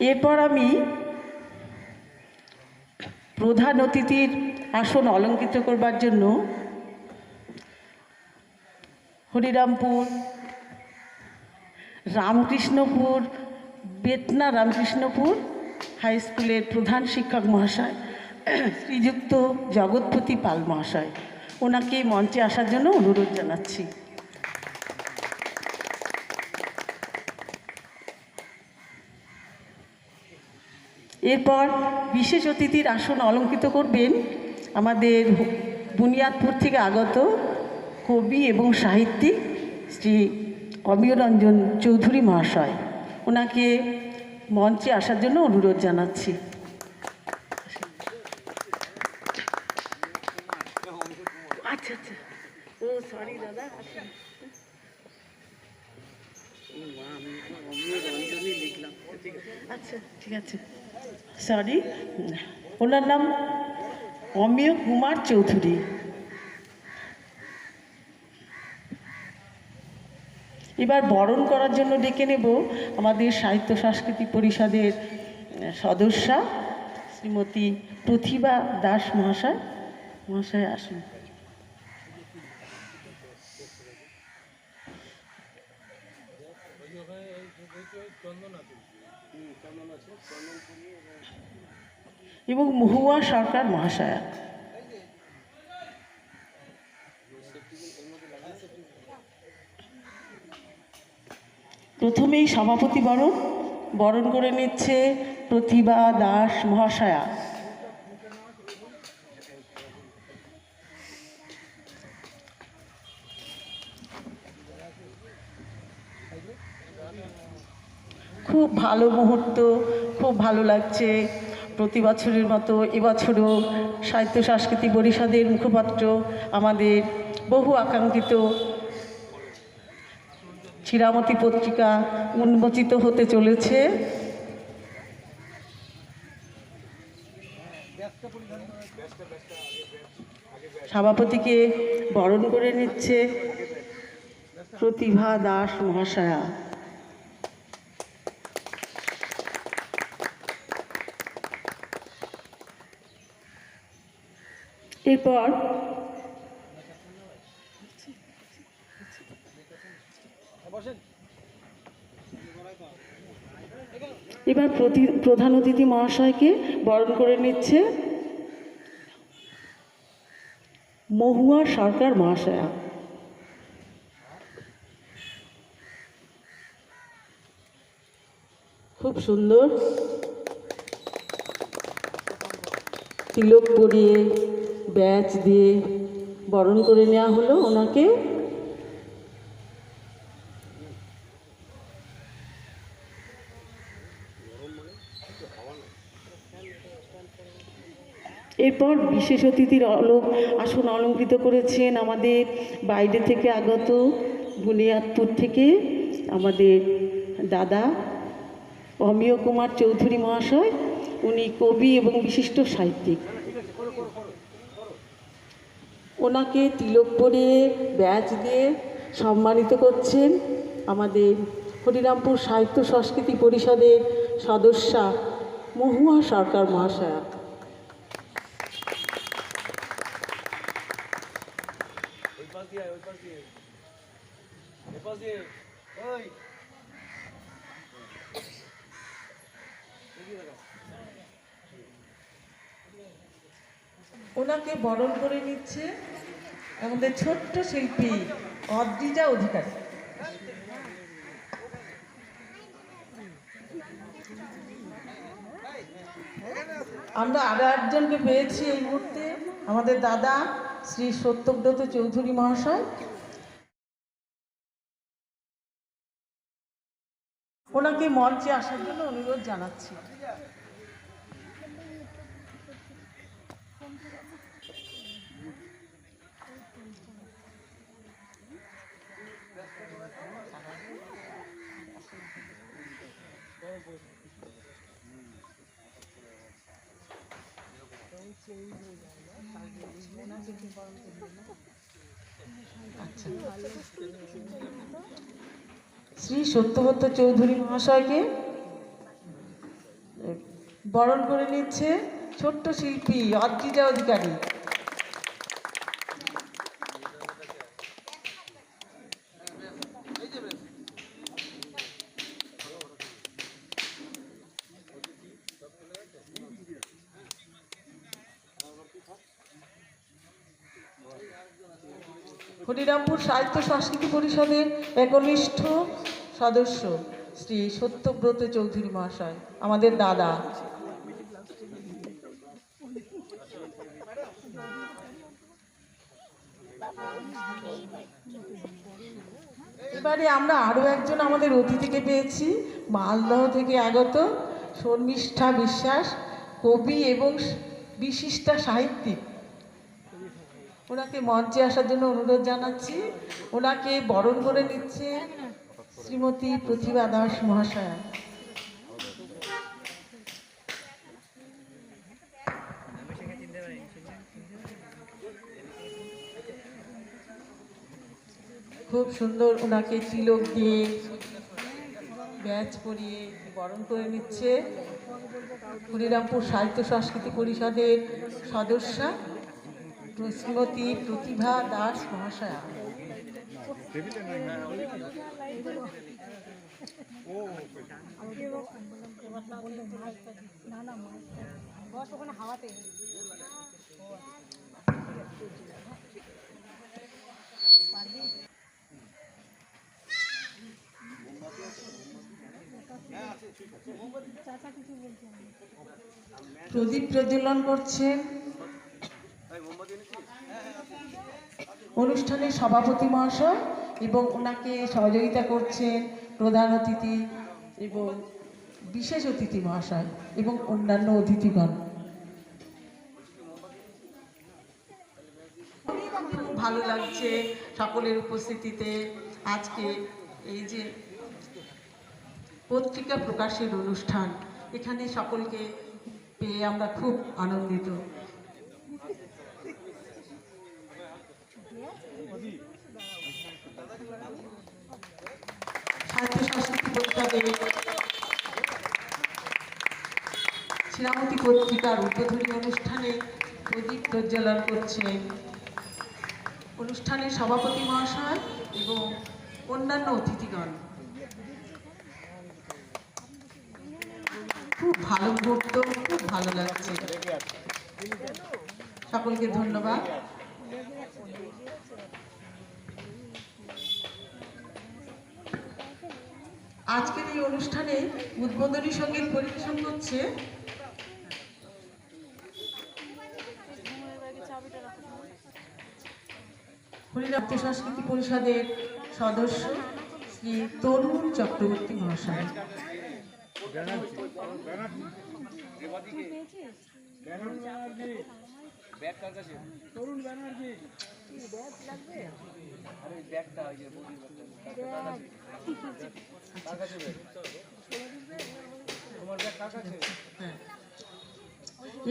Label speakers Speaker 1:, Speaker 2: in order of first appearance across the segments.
Speaker 1: এরপর আমি প্রধান অতিথির আসন অলঙ্কৃত করবার জন্য হরিরামপুর রামকৃষ্ণপুর বেতনা রামকৃষ্ণপুর হাই স্কুলের প্রধান শিক্ষক মহাশয় শ্রীযুক্ত জগৎপতি পাল মহাশয়, ওনাকে মঞ্চে আসার জন্য অনুরোধ জানাচ্ছি। এরপর বিশেষ অতিথির আসন অলঙ্কৃত করবেন আমাদের বুনিয়াদপুর থেকে আগত কবি এবং সাহিত্যিক শ্রী অমিয় রঞ্জন চৌধুরী মহাশয়, ওনাকে মঞ্চে আসার জন্য অনুরোধ জানাচ্ছি। আচ্ছা আচ্ছা, ও সরি দাদা, লিখলাম, আচ্ছা ঠিক আছে, সরি। ওনার নাম অমিয় কুমার চৌধুরী। এবার বরণ করার জন্য ডেকে নেব আমাদের সাহিত্য সাংস্কৃতিক পরিষদের সদস্যা শ্রীমতী প্রতিভা দাস মহাশয় আসুন। এবং মহুয়া সরকার মহাশয়া। প্রথমেই সভাপতি বরণ করে নিচ্ছে প্রতিভা দাস মহাশয়া। খুব ভালো মুহূর্ত, খুব ভালো লাগছে। প্রতি বছরের মতো এবছরও সাহিত্য সাংস্কৃতিক পরিষদের মুখপাত্র আমাদের বহু আকাঙ্ক্ষিত চিরামতি পত্রিকা উন্মোচিত হতে চলেছে। সভাপতিকে বরণ করে নিচ্ছে প্রতিভা দাস মহাশয়া। এরপর প্রধান অতিথি মহাশয়কে বরণ করে নিচ্ছে মহুয়া সরকার মহাশয়া। খুব সুন্দর তিলক পরিয়ে ব্যাচ দিয়ে বরণ করে নেওয়া হলো ওনাকে। এরপর বিশেষ অতিথির আসন অলঙ্কৃত করেছেন আমাদের বাইরে থেকে আগত বুনিয়াদপুর থেকে আমাদের দাদা অমিয় কুমার চৌধুরী মহাশয়। উনি কবি এবং বিশিষ্ট সাহিত্যিক। ওনাকে তিলক পরিয়ে ব্যাচ দিয়ে সম্মানিত করছেন আমাদের হরিরামপুর সাহিত্য সংস্কৃতি পরিষদের সদস্যা মহুয়া সরকার মহাশয়া। ওনাকে বরণ করে নিচ্ছে আমাদের ছোট্ট শিল্পী অদ্রিজা অধিকারী। আমরা আরো একজনকে পেয়েছি এই মুহূর্তে, আমাদের দাদা শ্রী সত্যব্রত চৌধুরী মহাশয়। ওনাকে মঞ্চে আসার জন্য অনুরোধ জানাচ্ছি। শ্রী সত্যব্রত চৌধুরী মহাশয়কে বরণ করে নিচ্ছে ছোট্ট শিল্পী অদ্রিজা অধিকারী। হরিরামপুর সাহিত্য সংস্কৃতি পরিষদের একনিষ্ঠ সদস্য শ্রী সত্যব্রত চৌধুরী মহাশয়, আমাদের দাদা। এবারে আমরা আরও একজন আমাদের অতিথিকে পেয়েছি, মালদহ থেকে আগত শর্মিষ্ঠা বিশ্বাস, কবি এবং বিশিষ্টা সাহিত্যিক। ওনাকে মঞ্চে আসার জন্য অনুরোধ জানাচ্ছি। ওনাকে বরণ করে নিচ্ছে শ্রীমতী প্রতিভা দাস মহাশয়া। খুব সুন্দর ওনাকে তিলক দিয়ে ব্যাচ পরিয়ে বরণ করে নিচ্ছে হরিরামপুর সাহিত্য সংস্কৃতি পরিষদের সদস্যা শ্রীমতী প্রতিভা দাস মহাশয়া। প্রদীপ প্রজ্বলন করছেন অনুষ্ঠানের সভাপতি মহাশয় এবং ওনাকে সহযোগিতা করছেন প্রধান অতিথি এবং বিশেষ অতিথি মহাশয় এবং অন্যান্য অতিথিগণ। ভালো লাগছে সকলের উপস্থিতিতে আজকে এই যে পত্রিকা প্রকাশের অনুষ্ঠান, এখানে সকলকে পেয়ে আমরা খুব আনন্দিত। সাহিত্য সংস্কৃতি পরিষদের শ্রীরামতী পত্রিকার উদ্বোধনী অনুষ্ঠানে প্রদীপ প্রজ্বলন করছেন অনুষ্ঠানের সভাপতি মহাশয় এবং অন্যান্য অতিথিগণ। খুব ভালো মুহূর্ত, খুব ভালো লাগছে। সকলকে ধন্যবাদ। আজকের এই অনুষ্ঠানে উদ্বোধনী সঙ্গীত পরিবেশন করছে হরিরামপুর সংস্কৃতি পরিষদের সদস্য শ্রী তরুণ চক্রবর্তী মহাশয়।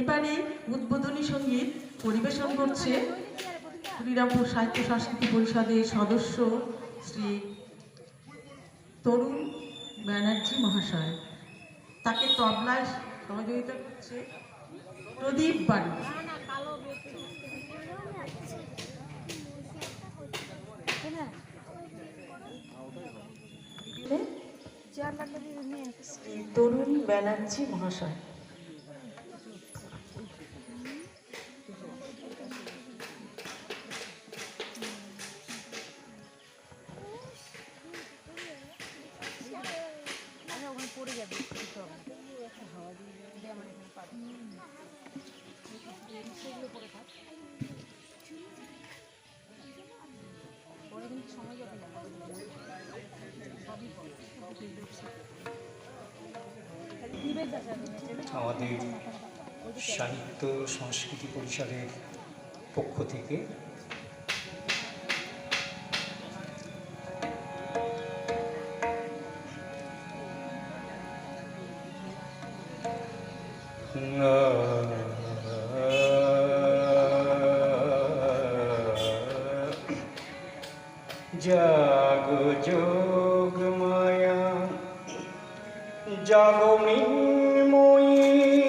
Speaker 1: এবারে উদ্বোধনী সঙ্গীত পরিবেশন করছে হরিরামপুর সাহিত্য সংস্কৃতি পরিষদের সদস্য শ্রী তরুণ ব্যানার্জি মহাশয়। তাকে তবলায় সহযোগিতা করছে প্রদীপ বাড়ি। তরুণ ব্যানার্জি মহাশয়।
Speaker 2: আমাদের সাহিত্য সংস্কৃতি পরিষদের পক্ষ থেকে জাগো যোগ মায়া জাগো মৃন্ময়ী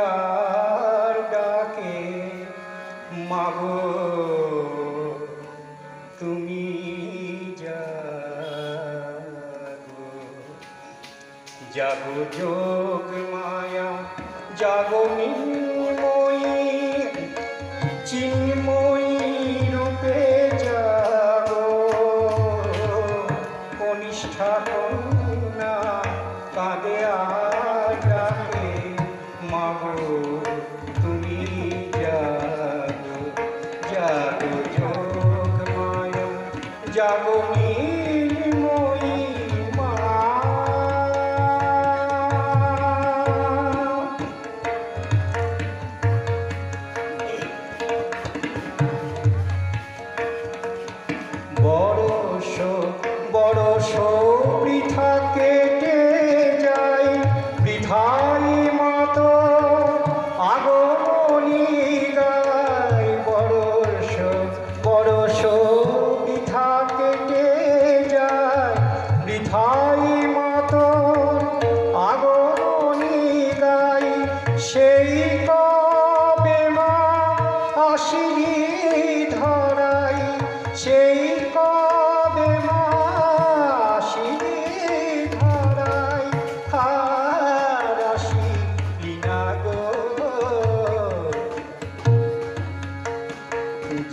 Speaker 2: যার ডাকে মাগো তুমি জাগো, জাগো যোগ মায়া জাগো নির্ময়ী চিন্ময়ী রূপে জাগো, কনিষ্ঠা কন্যা কাঁদে আর ডাকে মাগো তুমি জাগো, জাগো যোগ মায়া জাগো নির্ময়ী মা। বরষ বৃথা কেটে যায়, বৃথাই মত আগমনী গায়। বরষ বৃথা কেটে যায়, বৃথাই মত আগমনী গায়। সেই কবে মা আসিনি ধরাই, সেই কবে মা আসিনি ধরাই। আর আসিলি না গো,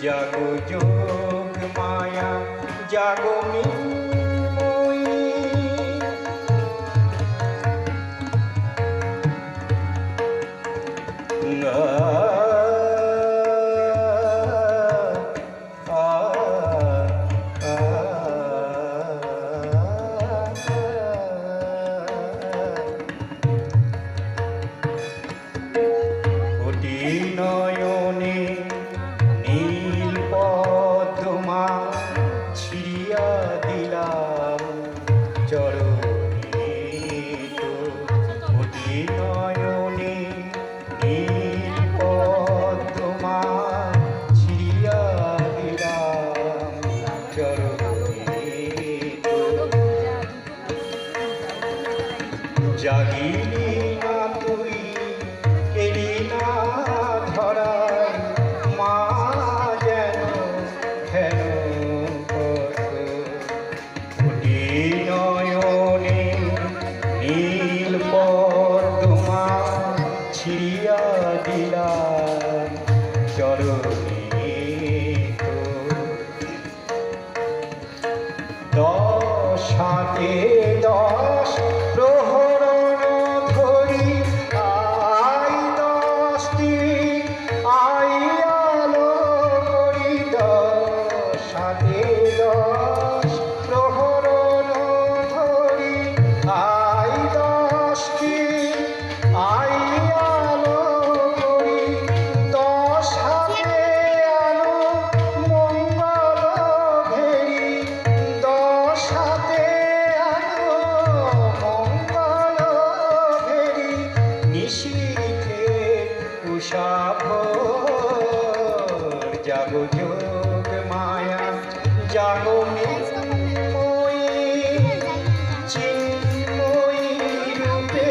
Speaker 2: জাগো যোগ মায়া জাগো নির্ময়ী। কোটি নয়নে নীল পদ্মা ছিড়িয়া দিলাম চরণে তো। কোটি নয়নে নীল পদ্মা ছিড়িয়া দিলাম চরণে তো। জাগিলি না তুই এলি না ধরায়, মা যেন হেন কত। কোটি নয়নে নীল পদ্মা ছিড়িয়া দিলাম চরণে তো। দশ হাতে 10 প্রহরণ ধরি আই 10 দিন আই আলো করি। 10 হাতে 10 প্রহরণ ধরি আই 10 দিন আই আলো করি। 10 হাতে আলো মঙ্গল ঘেরি, 10 হাতে আলো মঙ্গল ঘেরি। নিশীথে উষা ভোর, জাগো যোগ মায়া জাগো নির্ময়ী চিন্ময়ী রূপে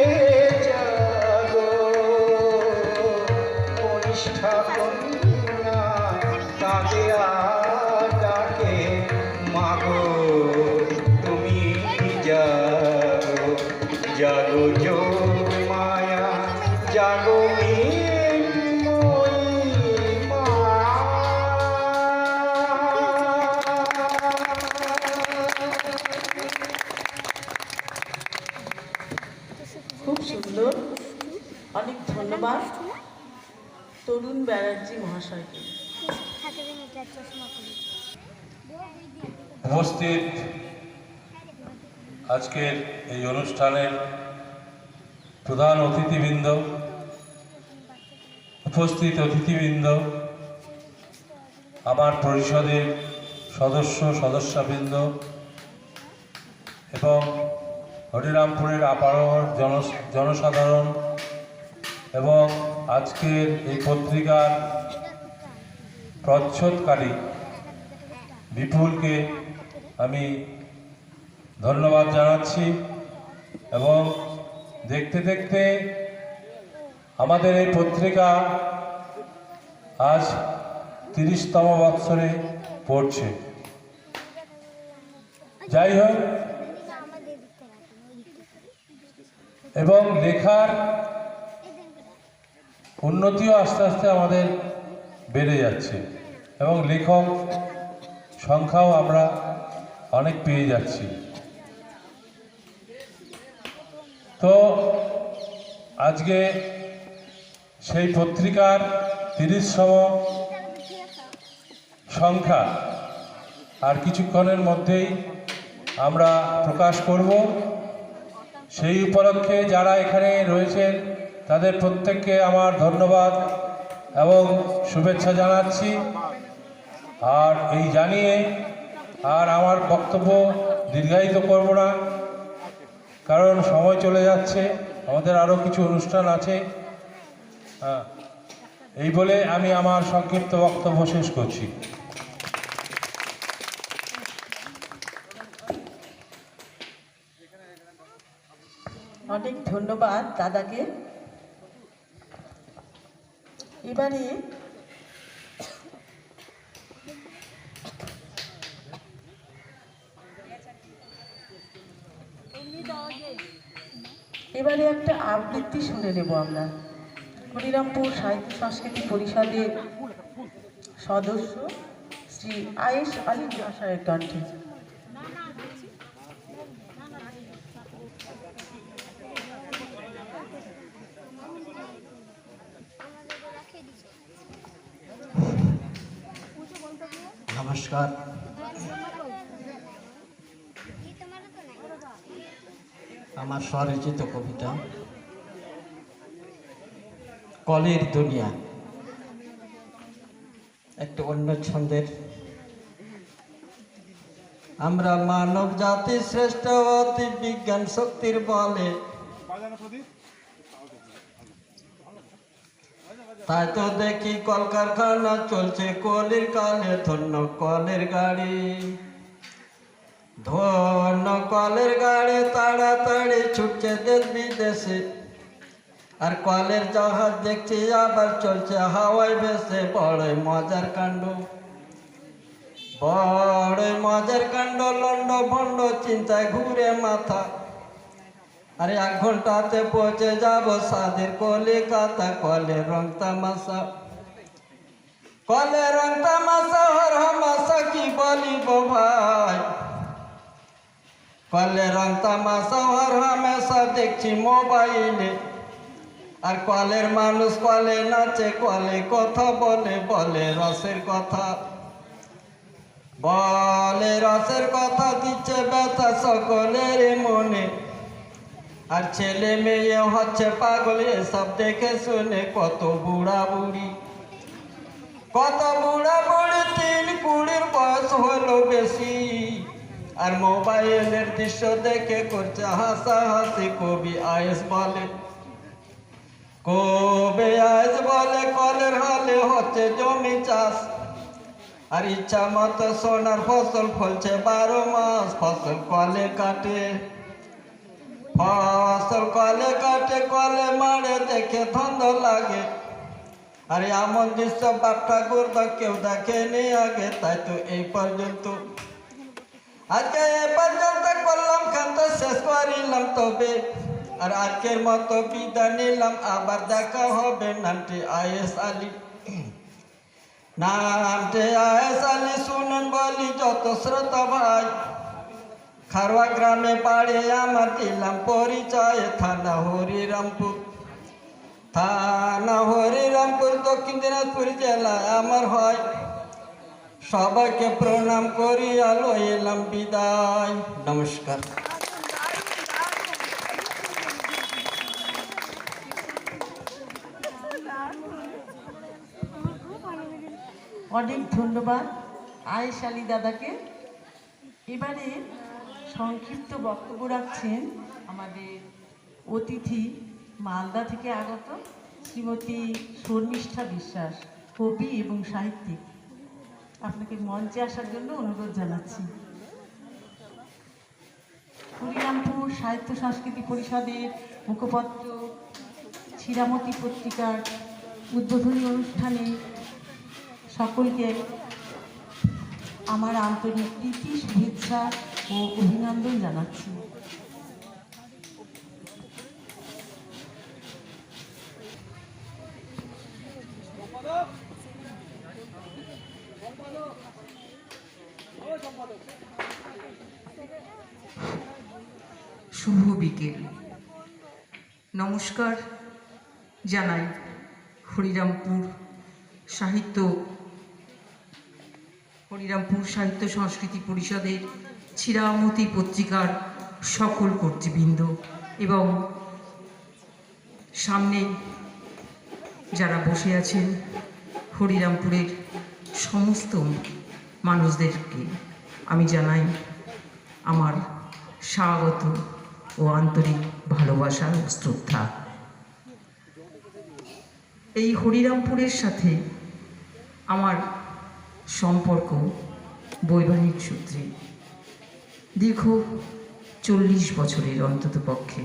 Speaker 2: জাগো, কনিষ্ঠা কন্যা কাঁদে আর ডাকে মাগো তুমি জাগো, জাগো যোগ মায়া জাগো নির্ময়ী মা।
Speaker 1: খুব সুন্দর, অনেক ধন্যবাদ তরুণ ব্যানার্জি মহাশয়কে।
Speaker 3: উপস্থিত আজকের এই অনুষ্ঠানের প্রধান অতিথিবৃন্দ, উপস্থিত অতিথিবৃন্দ, আমার পরিষদের সদস্যবৃন্দ এবং হরিরামপুরের আপামর জনসাধারণ এবং আজকের এই পত্রিকার প্রচ্ছদকারী বিপুলকে আমি ধন্যবাদ জানাচ্ছি। এবং দেখতে দেখতে আমাদের এই পত্রিকা আজ 30তম বৎসরে পড়ছে। যাই হোক, এবং লেখার উন্নতিও আস্তে আস্তে আমাদের বেড়ে যাচ্ছে এবং লেখক সংখ্যাও আমরা অনেক পেয়ে যাচ্ছি। তো আজকে সেই পত্রিকার 30তম সংখ্যা আর কিছুক্ষণের মধ্যেই আমরা প্রকাশ করব। সেই উপলক্ষে যারা এখানে রয়েছেন তাদের প্রত্যেককে আমার ধন্যবাদ এবং শুভেচ্ছা জানাচ্ছি। আর এই জানিয়ে আর আমার বক্তব্য দীর্ঘায়িত করব না, কারণ সময় চলে যাচ্ছে, আমাদের আরও কিছু অনুষ্ঠান আছে। এই বলে আমি আমার সংক্ষিপ্ত বক্তব্য শেষ করছি।
Speaker 1: অনেক ধন্যবাদ দাদাকে। এবারে একটা আবৃত্তি শুনে নেব আমরা। হরিরামপুর সাহিত্য সংস্কৃতি পরিষদের সদস্য শ্রী আয়েশ আলী মহাশয়ের কণ্ঠে।
Speaker 4: নমস্কার। আমার স্বরচিত কবিতা কলের দুনিয়া, একটা অন্য ছন্দের। আমরা মানব জাতি শ্রেষ্ঠ অতি বিজ্ঞান শক্তির বলে, তাই তো দেখি কলকারখানা চলছে কলের কালে, ধন্য কলের গাড়ি, ধন্য কলের গাড়ি তাড়াতাড়ি ছুটছে দেশ বিদেশে। আর কলের জাহাজ দেখছি আবার চলছে হাওয়ায় ভেসে। বড়ই মজার কাণ্ড, বড়ই মজার কাণ্ড, লন্ড ভন্ড চিন্তায় ঘুরে মাথা। আরে 1 ঘন্টাতে পৌঁছে যাব সাদের কলিকাতা। কলের রং তামাশা, কলের রং তামাশা, হর হামাশা কি বলিব ভাই। কলের রং তামাশা হর হামেশা দেখছি মোবাইলে। আর কলের মানুষ কলে নাচে, কলে কথা বলে, বলে রসের কথা, বলে রসের কথা, দিচ্ছে ব্যথা সকলের মনে। আর ছেলে মেয়ে হচ্ছে পাগল এসব দেখে শুনে। কত বুড়া বুড়ি, কত বুড়া বুড়ি 3-20 বয়স হলো বেশি। আর মোবাইলের দৃশ্য দেখে করছে হাসাহাসি। কবি আয়েশ বলে, কবি আয়েশ বলে, কলের হালে হচ্ছে জমি চাষ। আর ইচ্ছা মতো সোনার ফসল ফলছে 12 মাস। ফসল কলে কাটে, ফসল কলে কাটে, কলে মারে দেখে ধন্দ লাগে। আর এমন দৃশ্য বাপ ঠাকুর তো কেউ দেখেনি আগে। তাই তো এই পর্যন্ত, আজকে এই পর্যন্ত করলাম খান্ত, শেষ করিলাম তবে। আর আজকের মতো বিদায় নিলাম, আবার দেখা হবে। নামটি আয়েশ আলী, নামটি আয়েশ আলী। শুনুন বলি যত শ্রোতা ভাই, খারোয়া গ্রামে বাড়ি আমার, দিলাম পরিচয়। থানা হরিরামপুর, থানা হরিরামপুর, দক্ষিণ দিনাজপুর জেলায় আমার হয়। সবাইকে প্রণাম করিয়া লইলাম বিদায়। নমস্কার।
Speaker 1: অনেক ধন্যবাদ আয়েশ আলী দাদাকে। এবারে সংক্ষিপ্ত বক্তব্য রাখছেন আমাদের অতিথি, মালদা থেকে আগত শ্রীমতী শর্মিষ্ঠা বিশ্বাস, কবি এবং সাহিত্যিক। আপনাকে মঞ্চে আসার জন্য অনুরোধ জানাচ্ছি। হরিরামপুর সাহিত্য সংস্কৃতি পরিষদের মুখপত্র
Speaker 5: শিরামতি পত্রিকার উদ্বোধনী অনুষ্ঠানে সকলকে আমার আন্তরিক প্রীতি, শুভেচ্ছা ও অভিনন্দন জানাচ্ছি।
Speaker 6: শুভ বিকেল। নমস্কার জানাই হরিরামপুর সাহিত্য সংস্কৃতি পরিষদের শিরামতি পত্রিকার সকল কর্তৃবৃন্দ এবং সামনে যারা বসে আছেন হরিরামপুরের সমস্ত মানুষদেরকে আমি জানাই আমার স্বাগত ও আন্তরিক ভালোবাসা ও শ্রদ্ধা। এই হরিরামপুরের সাথে আমার সম্পর্ক বৈবাহিক সূত্রে দীর্ঘ 40 বছরের অন্তত পক্ষে।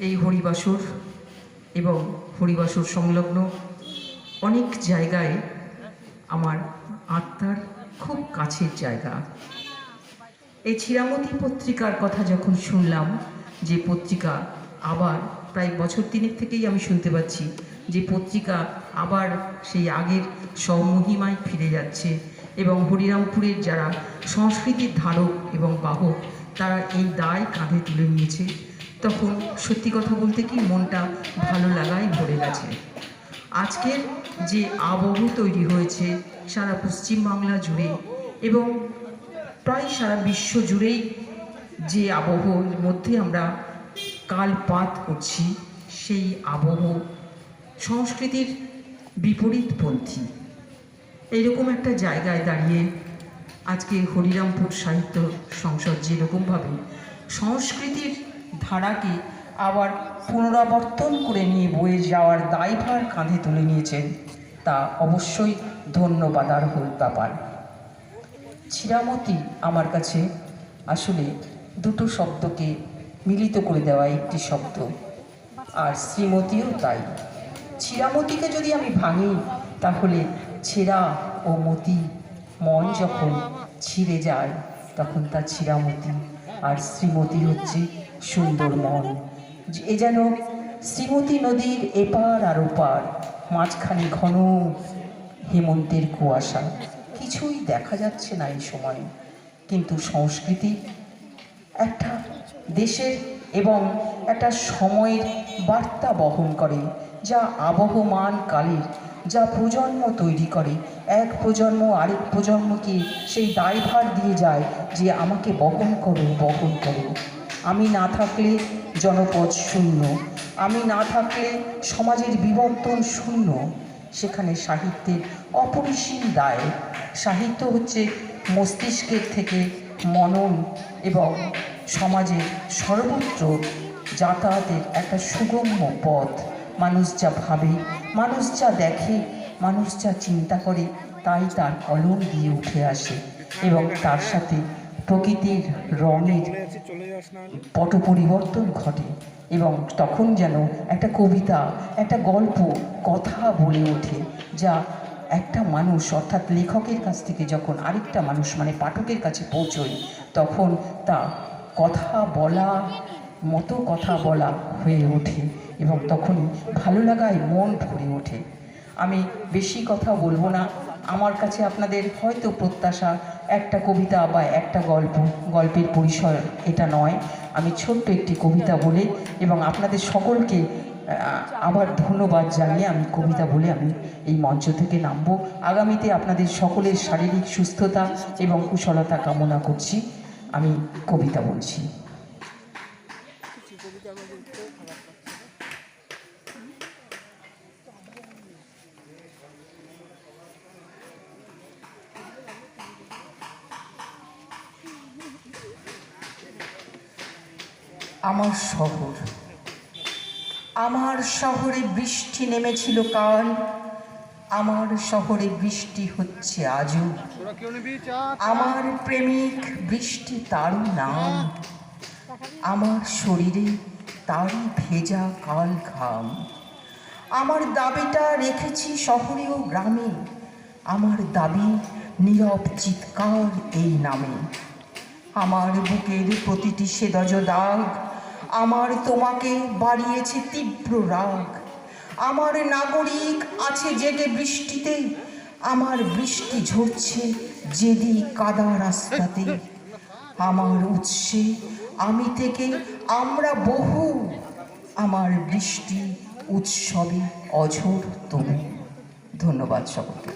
Speaker 6: এই হরিবাসর এবং হরিবাসর সংলগ্ন অনেক জায়গায় আমার আত্মার খুব কাছের জায়গা। এই শিরামতি পত্রিকার কথা যখন শুনলাম, যে পত্রিকা আবার প্রায় বছর 3 থেকেই আমি শুনতে পাচ্ছি যে পত্রিকা আবার সেই আগের স্বমহিমায় ফিরে যাচ্ছে এবং হরিরামপুরের যারা সংস্কৃতির ধারক এবং বাহক তারা এই দায় কাঁধে তুলে নিয়েছে, তখন সত্যি কথা বলতে কি মনটা ভালো লাগায় ভরে গেছে। আজকের যে আবহ তৈরি হয়েছে সারা পশ্চিমবাংলা জুড়ে এবং প্রায় সারা বিশ্ব জুড়েই যে আবহের মধ্যে আমরা কালপাত করছি, সেই আবহ সংস্কৃতির বিপরীতপন্থী। এইরকম একটা জায়গায় দাঁড়িয়ে আজকে হরিরামপুর সাহিত্য সংসদ যেরকমভাবে সংস্কৃতির ধারাকে আবার পুনরাবর্তন করে নিয়ে বয়ে যাওয়ার দায়ভার কাঁধে তুলে নিয়েছেন, তা অবশ্যই ধন্যবাদার্হ ব্যাপার। শিরামতি আমার কাছে আসলে দুটো শব্দকে মিলিত করে দেওয়া একটি শব্দ, আর শ্রীমতীও তাই। শিরামতিকে যদি আমি ভাঙি তাহলে ছেঁড়া ও মতি, মন যখন ছিঁড়ে যায় তখন তা শিরামতি, আর শ্রীমতী হচ্ছে সুন্দর মন। এ যেন শ্রীমতী নদীর এপার আর ওপার, মাঝখানে ঘন হেমন্তের কুয়াশা, কিছুই দেখা যাচ্ছে না এই সময়, কিন্তু সংস্কৃতি একটা দেশের এবং একটা সময়ের বার্তা বহন করে, যা আবহমান কালের, যা প্রজন্ম তৈরি করে। এক প্রজন্ম আরেক প্রজন্মকে সেই দায়ভার দিয়ে যায় যে আমাকে বহন করো, বহন করো। আমি না থাকলে জনপদ শূন্য, আমি না থাকলে সমাজের বিবর্তন শূন্য। সেখানে সাহিত্যের অপরিসীম দায়। সাহিত্য হচ্ছে মস্তিষ্কের থেকে মনন এবং সমাজের সর্বত্র যাতায়াতের একটা সুগম্য পথ। মানুষ যা ভাবে, মানুষ যা দেখে, মানুষ যা চিন্তা করে, তাই তার কলম দিয়ে উঠে আসে এবং তার সাথে প্রকৃতির রঙের পট পরিবর্তন ঘটে এবং তখন যেন একটা কবিতা, একটা গল্প, কথা বলে ওঠে, যা একটা মানুষ অর্থাৎ লেখকের কাছ থেকে যখন আরেকটা মানুষ মানে পাঠকের কাছে পৌঁছয়, তখন তা কথা বলা মতো কথা বলা হয়ে ওঠে এবং তখনই ভালো লাগায় মন ভরে ওঠে। আমি বেশি কথা বলবো না। আমার কাছে আপনাদের হয়তো প্রত্যাশা একটা কবিতা বা একটা গল্পের পরিসর এটা নয়। আমি ছোট্ট একটি কবিতা বলে এবং আপনাদের সকলকে আবার ধন্যবাদ জানিয়ে আমি কবিতা বলে আমি এই মঞ্চ থেকে নামবো। আগামীতে আপনাদের সকলের শারীরিক সুস্থতা এবং কুশলতা কামনা করছি। আমি কবিতা বলছি। আমার শহর, আমার শহরে বৃষ্টি নেমেছিল কাল, আমার শহরে বৃষ্টি হচ্ছে আজও। আমার প্রেমিক বৃষ্টি তার নাম, আমার শরীরে
Speaker 7: তারই ভেজা কাল ঘাম। আমার দাবিটা রেখেছি শহরে ও গ্রামে, আমার দাবি নীরব চিৎকার এই নামে। আমার বুকের প্রতিটি সেদজ দাগ আমার তোমাকে বাড়িয়েছে তীব্র রাগ। আমার নাগরিক আছে জেগে বৃষ্টিতে, আমার বৃষ্টি ঝরছে জেদি কাদা রাস্তাতে। আমার উৎসে আমি থেকে আমরা বহু, আমার বৃষ্টি উৎসবে অঝোর তবু। ধন্যবাদ সকলকে।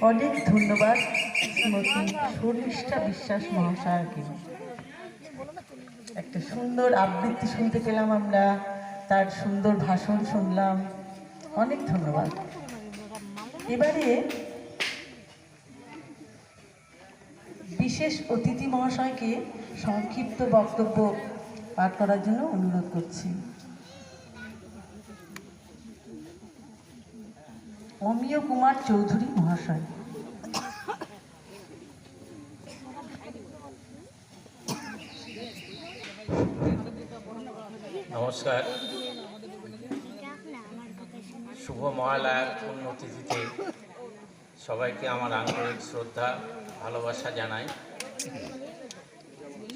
Speaker 5: অনেক ধন্যবাদ শ্রীমতী শর্মিষ্ঠা বিশ্বাস মহাশয়কে। একটা সুন্দর আবৃত্তি শুনতে পেলাম আমরা, তার সুন্দর ভাষণ শুনলাম, অনেক ধন্যবাদ। এবারে বিশেষ অতিথি মহাশয়কে সংক্ষিপ্ত বক্তব্য পাঠ করার জন্য অনুরোধ করছি। অমিয় কুমার চৌধুরী মহাশয়।
Speaker 8: নমস্কার। শুভ মহালয়ার পুণ্যতিথিতে সবাইকে আমার আন্তরিক শ্রদ্ধা ভালোবাসা জানাই।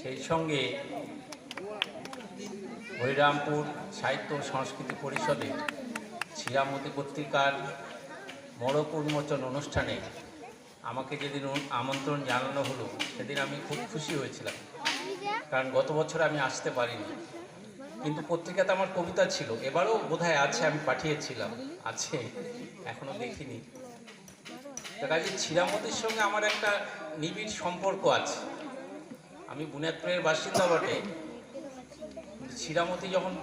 Speaker 8: সেই সঙ্গে হরিরামপুর সাহিত্য ও সংস্কৃতি পরিষদের শিরামতি পত্রিকার মোড়ক উন্মোচন অনুষ্ঠানে আমাকে যেদিন আমন্ত্রণ জানানো হলো সেদিন আমি খুব খুশি হয়েছিলাম, কারণ গত বছর আমি আসতে পারিনি। কিন্তু পত্রিকাতে আমার কবিতা ছিল, এবারও বোধহয় আছে, আমি পাঠিয়েছিলাম, আছে, এখনো দেখিনি। কাজে শিরামতির সঙ্গে আমার একটা নিবিড় সম্পর্ক আছে। আমি বুনিয়াদপুরের বাসিন্দা বটে, শিরামতি যখন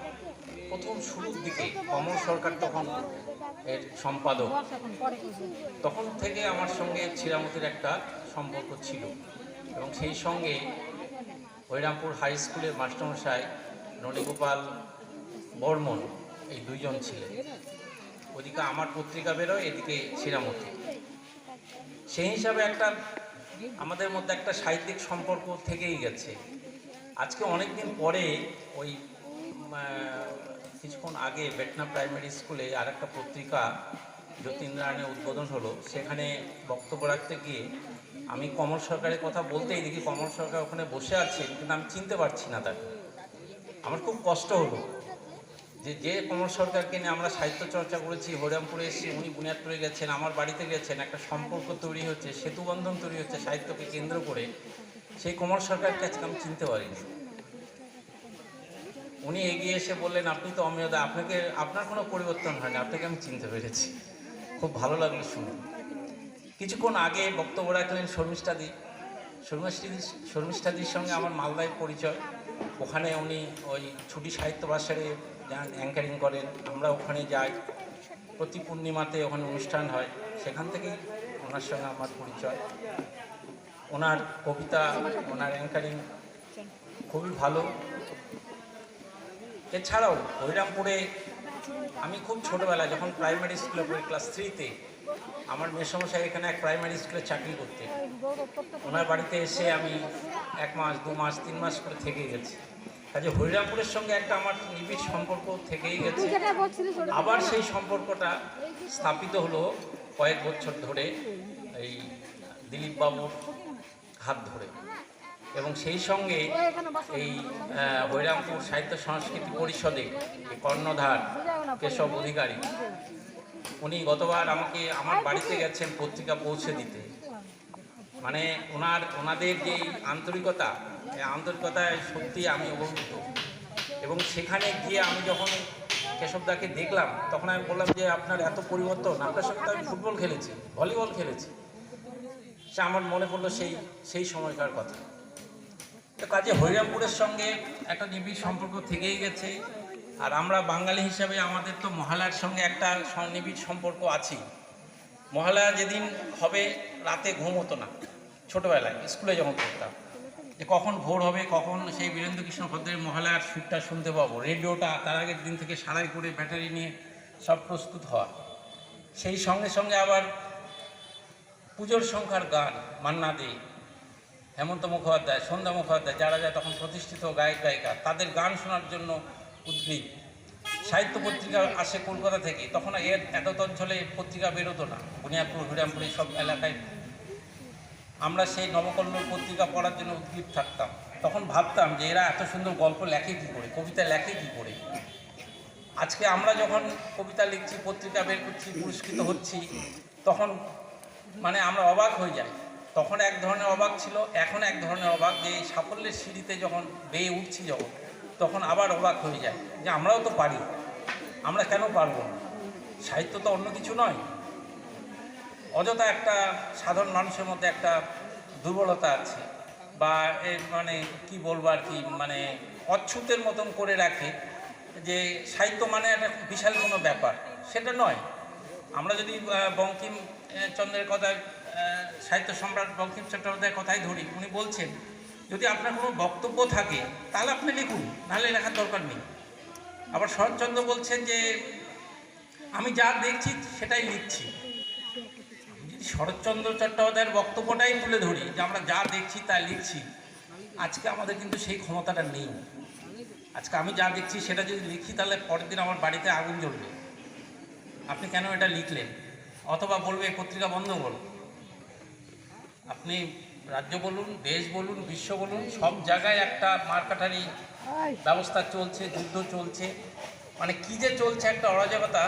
Speaker 8: প্রথম শুরুর দিকে কমল সরকার তখন এর সম্পাদক, তখন থেকে আমার সঙ্গে শিরামতির একটা সম্পর্ক ছিল। এবং সেই সঙ্গে হরিরামপুর হাই স্কুলের মাস্টারমশাই নলিগোপাল বর্মন, এই দুইজন ছিলেন। ওদিকে আমার পত্রিকা বেরোয়, এদিকে শিরামতি। সেই হিসাবে একটা আমাদের মধ্যে একটা সাহিত্যিক সম্পর্ক থেকেই গেছে। আজকে অনেক দিন পরে ওই কিছুক্ষণ আগে বেটনা প্রাইমারি স্কুলে আর একটা পত্রিকা যতীন্দ্রায়ণের উদ্বোধন হলো, সেখানে বক্তব্য রাখতে গিয়ে আমি কমল সরকারের কথা বলতেই দেখি কমল সরকার ওখানে বসে আছেন, কিন্তু আমি চিনতে পারছি না তাকে। আমার খুব কষ্ট হলো যে কমল সরকারকে নিয়ে আমরা সাহিত্য চর্চা করেছি, হরিরামপুরে এসে উনি বুনিয়াদপুরে গেছেন, আমার বাড়িতে গেছেন, একটা সম্পর্ক তৈরি হচ্ছে, সেতুবন্ধন তৈরি হচ্ছে সাহিত্যকে কেন্দ্র করে, সেই কমল সরকারকে আজকে আমি চিনতে পারিনি। উনি এগিয়ে এসে বললেন, আপনি তো অমিয়দা, আপনার কোনো পরিবর্তন হয়নি, আপনাকে আমি চিনতে পেরেছি। খুব ভালো লাগলো শুনে। কিছুক্ষণ আগে বক্তব্য রাখলেন শর্মিষ্ঠাদি। শর্মিষ্ঠাদির সঙ্গে আমার মালদায় পরিচয়। ওখানে উনি ওই ছুটি সাহিত্য ভাষারে অ্যাঙ্কারিং করেন, আমরা ওখানে যাই, প্রতি পূর্ণিমাতে ওখানে অনুষ্ঠান হয়, সেখান থেকেই ওনার সঙ্গে আমার পরিচয়। ওনার কবিতা, ওনার অ্যাঙ্কারিং খুবই ভালো। এছাড়াও হরিরামপুরে আমি খুব ছোটোবেলায় যখন প্রাইমারি স্কুলে পড়ি, ক্লাস 3-তে, আমার মেসমশাই এখানে এক প্রাইমারি স্কুলে চাকরি করতেন। ওনার বাড়িতে এসে আমি 1 মাস, 2 মাস, 3 মাস করে থেকে গেছি। কাজে হরিরামপুরের সঙ্গে একটা আমার নিবিড় সম্পর্ক থেকেই গেছে। আবার সেই সম্পর্কটা স্থাপিত হলো কয়েক বছর ধরে এই দিলীপবাবুর হাত ধরে। এবং সেই সঙ্গে এই হরিরামপুর সাহিত্য সংস্কৃতি পরিষদে কর্ণধার কেশব অধিকারী, উনি গতবার আমাকে আমার বাড়িতে গেছেন পত্রিকা পৌঁছে দিতে। মানে ওনাদের যে আন্তরিকতা, এই আন্তরিকতায় সত্যি আমি অভিভূত। এবং সেখানে গিয়ে আমি যখন কেশবদাকে দেখলাম, তখন আমি বললাম যে আপনার এত পরিবর্তন, আপনার সঙ্গে তো আমি ফুটবল খেলেছি, ভলিবল খেলেছি। সে আমার মনে পড়লো সেই সময়কার কথা। তো কাজে হরিরামপুরের সঙ্গে একটা নিবিড় সম্পর্ক থেকেই গেছে। আর আমরা বাঙালি হিসাবে আমাদের তো মহালয়ার সঙ্গে একটা নিবিড় সম্পর্ক আছেই। মহালয়া যেদিন হবে রাতে ঘুম হতো না, ছোটোবেলায় স্কুলে যখন পড়তাম, যে কখন ভোর হবে, কখন সেই বীরেন্দ্রকৃষ্ণ ভদ্রের মহালয়ার সুরটা শুনতে পাবো। রেডিওটা তার আগের দিন থেকে সারাই করে ব্যাটারি নিয়ে সব প্রস্তুত হওয়া। সেই সঙ্গে সঙ্গে আবার পুজোর সংখ্যার গান মান্না দে, হেমন্ত মুখোপাধ্যায়, সন্ধ্যা মুখোপাধ্যায়, যারা তখন প্রতিষ্ঠিত গায়ক গায়িকা, তাদের গান শোনার জন্য উদ্গ্রীব। সাহিত্য পত্রিকা আসে কলকাতা থেকে, তখন এত অঞ্চলে পত্রিকা বেরোতো না, বুনিয়াদপুর হরিরামপুর সব এলাকায়। আমরা সেই নবকল্লোল পত্রিকা পড়ার জন্য উদ্গ্রীব থাকতাম। তখন ভাবতাম যে এরা এত সুন্দর গল্প লেখে কী করে, কবিতা লেখে কী করে। আজকে আমরা যখন কবিতা লিখছি, পত্রিকা বের করছি, পুরস্কৃত হচ্ছি, তখন মানে আমরা অবাক হয়ে যাই। তখন এক ধরনের অবাক ছিল, এখন এক ধরনের অবাক, যে এই সাফল্যের সিঁড়িতে যখন বেয়ে উঠছি যখন, তখন আবার অবাক হয়ে যায় যে আমরাও তো পারি, আমরা কেন পারবো না। সাহিত্য তো অন্য কিছু নয়। অযথা একটা সাধারণ মানুষের মধ্যে একটা দুর্বলতা আছে, বা মানে কি বলবো আর কি, মানে অচ্ছুতের মতন করে রাখে যে সাহিত্য মানে একটা বিশাল কোনো ব্যাপার, সেটা নয়। আমরা যদি বঙ্কিমচন্দ্রের কথায়, সাহিত্য সম্রাট বঙ্কিম চট্টোপাধ্যায়ের কথাই ধরি, উনি বলছেন যদি আপনার কোনো বক্তব্য থাকে তাহলে আপনি লিখুন, নাহলে লেখার দরকার নেই। আবার শরৎচন্দ্র বলছেন যে আমি যা দেখছি সেটাই লিখছি। যদি শরৎচন্দ্র চট্টোপাধ্যায়ের বক্তব্যটাই তুলে ধরি যে আমরা যা দেখছি তা লিখছি, আজকে আমাদের কিন্তু সেই ক্ষমতাটা নেই। আজকে আমি যা দেখছি সেটা যদি লিখি, তাহলে পরের দিন আমার বাড়িতে আগুন জ্বলবে, আপনি কেন এটা লিখলেন, অথবা বলবে পত্রিকা বন্ধ করুন। আপনি রাজ্য বলুন, দেশ বলুন, বিশ্ব বলুন, সব জায়গায় একটা মারকাটারি ব্যবস্থা চলছে, যুদ্ধ চলছে, মানে কী যে চলছে একটা অরাজকতা,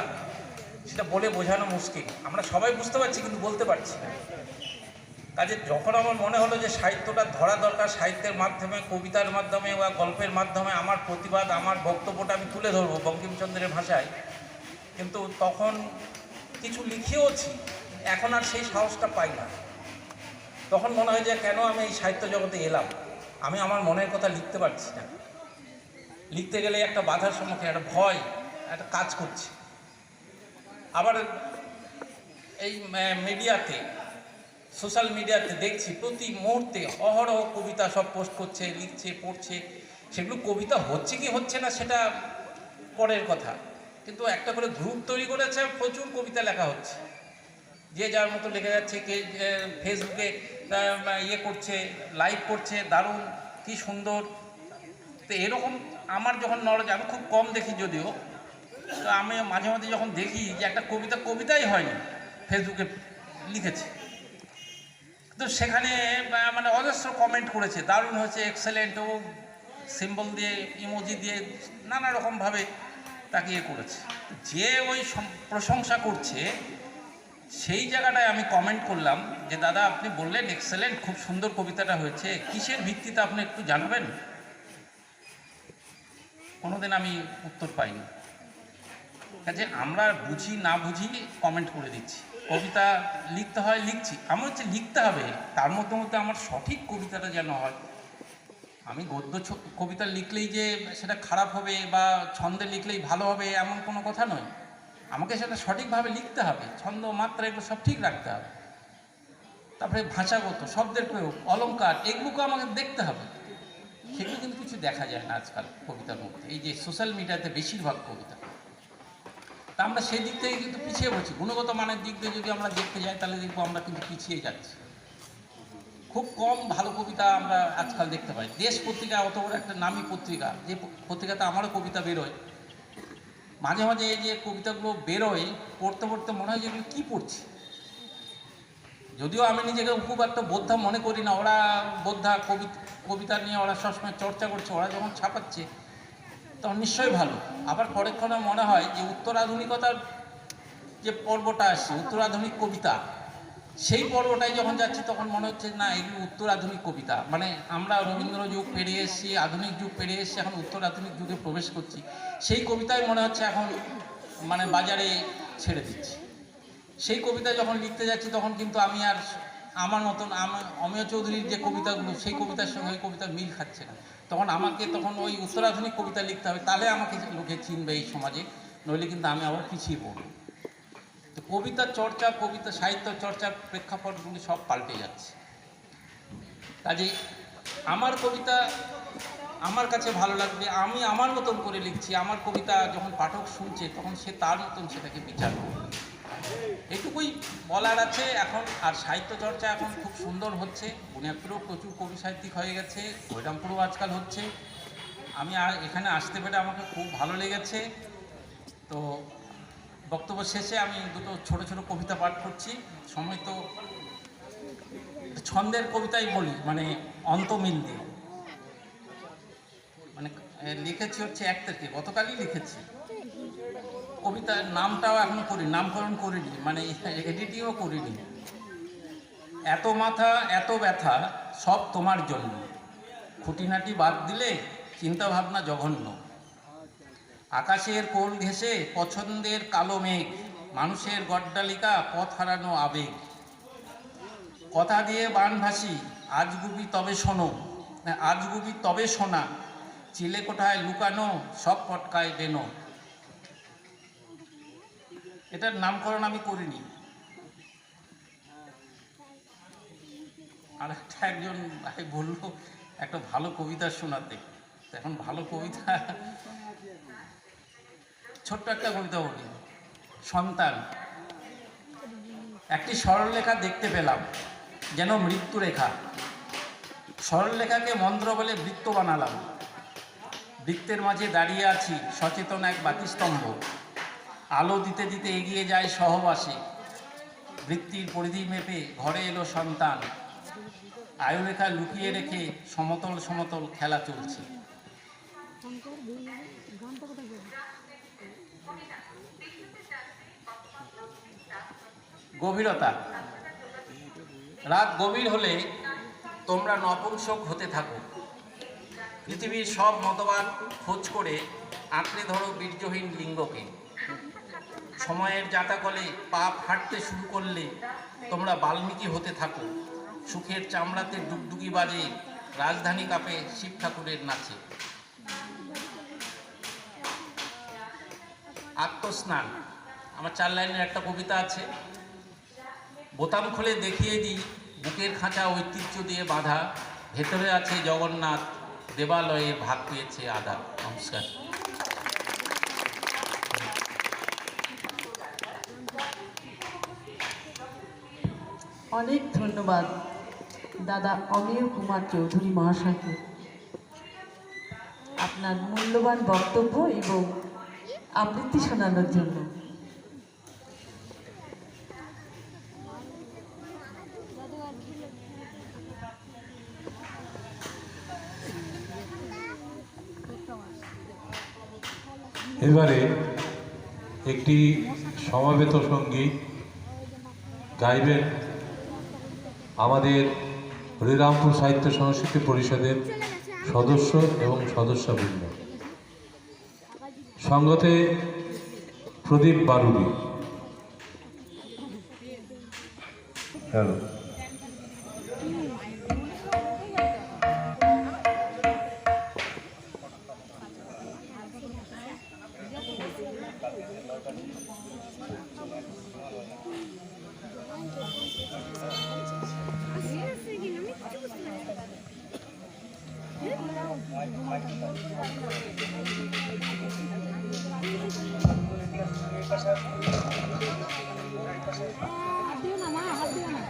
Speaker 8: সেটা বলে বোঝানো মুশকিল। আমরা সবাই বুঝতে পারছি কিন্তু বলতে পারছি না। কাজে যখন আমার মনে হলো যে সাহিত্যটা ধরা দরকার, সাহিত্যের মাধ্যমে, কবিতার মাধ্যমে বা গল্পের মাধ্যমে আমার প্রতিবাদ, আমার বক্তব্যটা আমি তুলে ধরবো বঙ্কিমচন্দ্রের ভাষায়, কিন্তু তখন কিছু লিখেওছি, এখন আর সেই সাহসটা পাই না। তখন মনে হয় যে কেন আমি এই সাহিত্য জগতে এলাম, আমি আমার মনের কথা লিখতে পারছি না। লিখতে গেলে একটা বাধার সম্মুখীন, একটা ভয়, একটা কাজ করছে। আবার এই মিডিয়াতে, সোশ্যাল মিডিয়াতে দেখছি প্রতি মুহূর্তে অহরহ কবিতা সব পোস্ট করছে, লিখছে, পড়ছে। সেগুলো কবিতা হচ্ছে কি হচ্ছে না সেটা পরের কথা, কিন্তু একটা করে গ্রুপ তৈরি করেছে, প্রচুর কবিতা লেখা হচ্ছে, যে যার মতো লেখা যাচ্ছে। কে ফেসবুকে ইয়ে করছে, লাইভ করছে, দারুণ, কি সুন্দর। তো এরকম আমার যখন নলেজ, আমি খুব কম দেখি যদিও, তো আমি মাঝে মাঝে যখন দেখি যে একটা কবিতাই হয়নি, ফেসবুকে লিখেছে, তো সেখানে মানে অজস্র কমেন্ট করেছে, দারুণ হয়েছে, এক্সেলেন্ট, ও সিম্বল দিয়ে, ইমোজি দিয়ে নানা রকমভাবে তাকে ইয়ে করেছে। যে ওই প্রশংসা করছে, সেই জায়গাটায় আমি কমেন্ট করলাম যে দাদা আপনি বললেন এক্সেলেন্ট, খুব সুন্দর কবিতাটা হয়েছে, কিসের ভিত্তিতে আপনি একটু জানাবেন? কোনোদিন আমি উত্তর পাইনি। কাজে আমরা বুঝি না বুঝি কমেন্ট করে দিচ্ছি। কবিতা লিখতে হয়, লিখছি, আমার হচ্ছে লিখতে হবে, তার মধ্যে মধ্যে আমার সঠিক কবিতাটা যেন হয়। আমি গদ্য কবিতা লিখলেই যে সেটা খারাপ হবে বা ছন্দে লিখলেই ভালো হবে এমন কোনো কথা নয়। আমাকে সেটা সঠিকভাবে লিখতে হবে, ছন্দ, মাত্রা, এগুলো সব ঠিক রাখতে হবে। তারপরে ভাষাগত, শব্দের প্রয়োগ, অলংকার, এগুলোকে আমাকে দেখতে হবে। সেগুলো কিন্তু কিছু দেখা যায় না আজকাল কবিতার মধ্যে, এই যে সোশ্যাল মিডিয়াতে বেশিরভাগ কবিতা। তা আমরা সেই দিক থেকে কিন্তু পিছিয়ে পড়ছি। গুণগত মানের দিক দিয়ে যদি আমরা দেখতে যাই, তাহলে দেখবো আমরা কিন্তু পিছিয়ে যাচ্ছি। খুব কম ভালো কবিতা আমরা আজকাল দেখতে পাই। দেশ পত্রিকা অত বড় একটা নামী পত্রিকা, যে পত্রিকাতে আমারও কবিতা বেরোয়, মাঝে মাঝে এই যে কবিতাগুলো বেরোয়, পড়তে পড়তে মনে হয় যেগুলো কী পড়ছি। যদিও আমি নিজেকে খুব একটা বোদ্ধা মনে করি না, ওরা বোদ্ধা কবিতা নিয়ে ওরা সবসময় চর্চা করছে, ওরা যখন ছাপাচ্ছে তখন নিশ্চয়ই ভালো। আবার পরক্ষণে মনে হয় যে উত্তরাধুনিকতার যে পর্বটা আসছে, উত্তরাধুনিক কবিতা, সেই পর্বটায় যখন যাচ্ছি তখন মনে হচ্ছে না, এগুলো উত্তরাধুনিক কবিতা। মানে আমরা রবীন্দ্র যুগ পেরিয়ে এসেছি, আধুনিক যুগ পেরিয়ে এসেছি, এখন উত্তরাধুনিক যুগে প্রবেশ করছি। সেই কবিতায় মনে হচ্ছে এখন মানে বাজারে ছেড়ে দিচ্ছি। সেই কবিতা যখন লিখতে যাচ্ছি তখন কিন্তু আমি আর আমার মতন, অমেয় চৌধুরীর যে কবিতাগুলো, সেই কবিতার সঙ্গে ওই কবিতা মিল খাচ্ছে না। তখন ওই উত্তরাধুনিক কবিতা লিখতে হবে, তাহলে আমাকে লোকে চিনবে এই সমাজে, নইলে কিন্তু আমি আবার পিছিয়ে পড়ব। তো কবিতা চর্চা, কবিতা সাহিত্য চর্চার প্রেক্ষাপটগুলি সব পাল্টে যাচ্ছে। কাজেই আমার কবিতা আমার কাছে ভালো লাগবে, আমি আমার মতন করে লিখছি। আমার কবিতা যখন পাঠক শুনছে তখন সে তার মতন সেটাকে বিচার করবে। এইটুকুই বলার আছে এখন। আর সাহিত্য চর্চা এখন খুব সুন্দর হচ্ছে, বুনিয়াদপুরেও প্রচুর কবি সাহিত্যিক হয়ে গেছে, হরিরামপুরেও আজকাল হচ্ছে। আমি এখানে আসতে পেরে আমাকে খুব ভালো লেগেছে। তো বক্তব্য শেষে আমি দুটো ছোট ছোট কবিতা পাঠ করছি। সময় তো ছন্দের কবিতাই বলি, মানে অন্তমিল দিয়ে, মানে লিখেছি হচ্ছে 1 তারিখে, গতকালই লিখেছি। কবিতার নামটাও এখনো করিনি, নামকরণ করিনি, মানে এডিটিংও করিনি। এত মাথা এত ব্যথা সব তোমার জন্য, খুঁটিনাটি বাদ দিলে চিন্তা ভাবনা জঘন্য। আকাশের কোল ঘেঁষে পছন্দের কালো মেঘ, মানুষের গড্ডালিকা পথ হারানো আবেগ। কথা দিয়ে বান ভাসি আজগুবি তবে শোনো, আজগুবি তবে শোনা, চিলে কোঠায় লুকানো সব পটকায় বেনো। এটার নামকরণ আমি করিনি। আর একজন ভাই বললো একটা ভালো কবিতা শোনাতে, এখন ভালো কবিতা, ছোট্ট একটা কবিতা বলি। সন্তান। একটি সরলরেখা দেখতে পেলাম, যেন মৃত্যুরেখা। সরলরেখাকে মন্ত্র বলে বৃত্ত বানালাম। বৃত্তের মাঝে দাঁড়িয়ে আছি সচেতন এক বাতিস্তম্ভ। আলো দিতে দিতে এগিয়ে যায় সহবাসে। বৃত্তির পরিধি মেপে ঘরে এলো সন্তান। আয়ুরেখা লুকিয়ে রেখে সমতল সমতল খেলা চলছে। গভীরতা। রাত গভীর হলে তোমরা নপুংসক হতে থাকো। পৃথিবীর সব মতবাদ খোঁজ করে আঁকড়ে ধরো বীর্যহীন লিঙ্গকে। সময়ের জাতাকলে পাপ হাঁটতে শুরু করলে তোমরা বাল্মীকি হতে থাকো। সুখের চামড়াতে ডুগডুগি বাজে, রাজধানী কাঁপে শিব ঠাকুরের নাচে। আত্মস্নান। আমার 4 লাইনের একটা কবিতা আছে। বোতাম খুলে দেখিয়ে দিই বুকের খাঁচা ঐতিহ্য দিয়ে বাঁধা, ভেতরে আছে জগন্নাথ, দেবালয়ে ভাগ পেয়েছে আদা। নমস্কার।
Speaker 1: অনেক ধন্যবাদ দাদা অমিয় কুমার চৌধুরী মহাশয়কে আপনার মূল্যবান বক্তব্য এবং আবৃত্তি শোনানোর জন্য।
Speaker 3: এবারে একটি সমবেত সঙ্গীত গাইবেন আমাদের হরিরামপুর সাহিত্য সংস্কৃতি পরিষদের সদস্য এবং সদস্যবৃন্দ। সঙ্গতে প্রদীপ বারুদি। হ্যালো।
Speaker 9: হাত দিও না মা, হাত দিও না।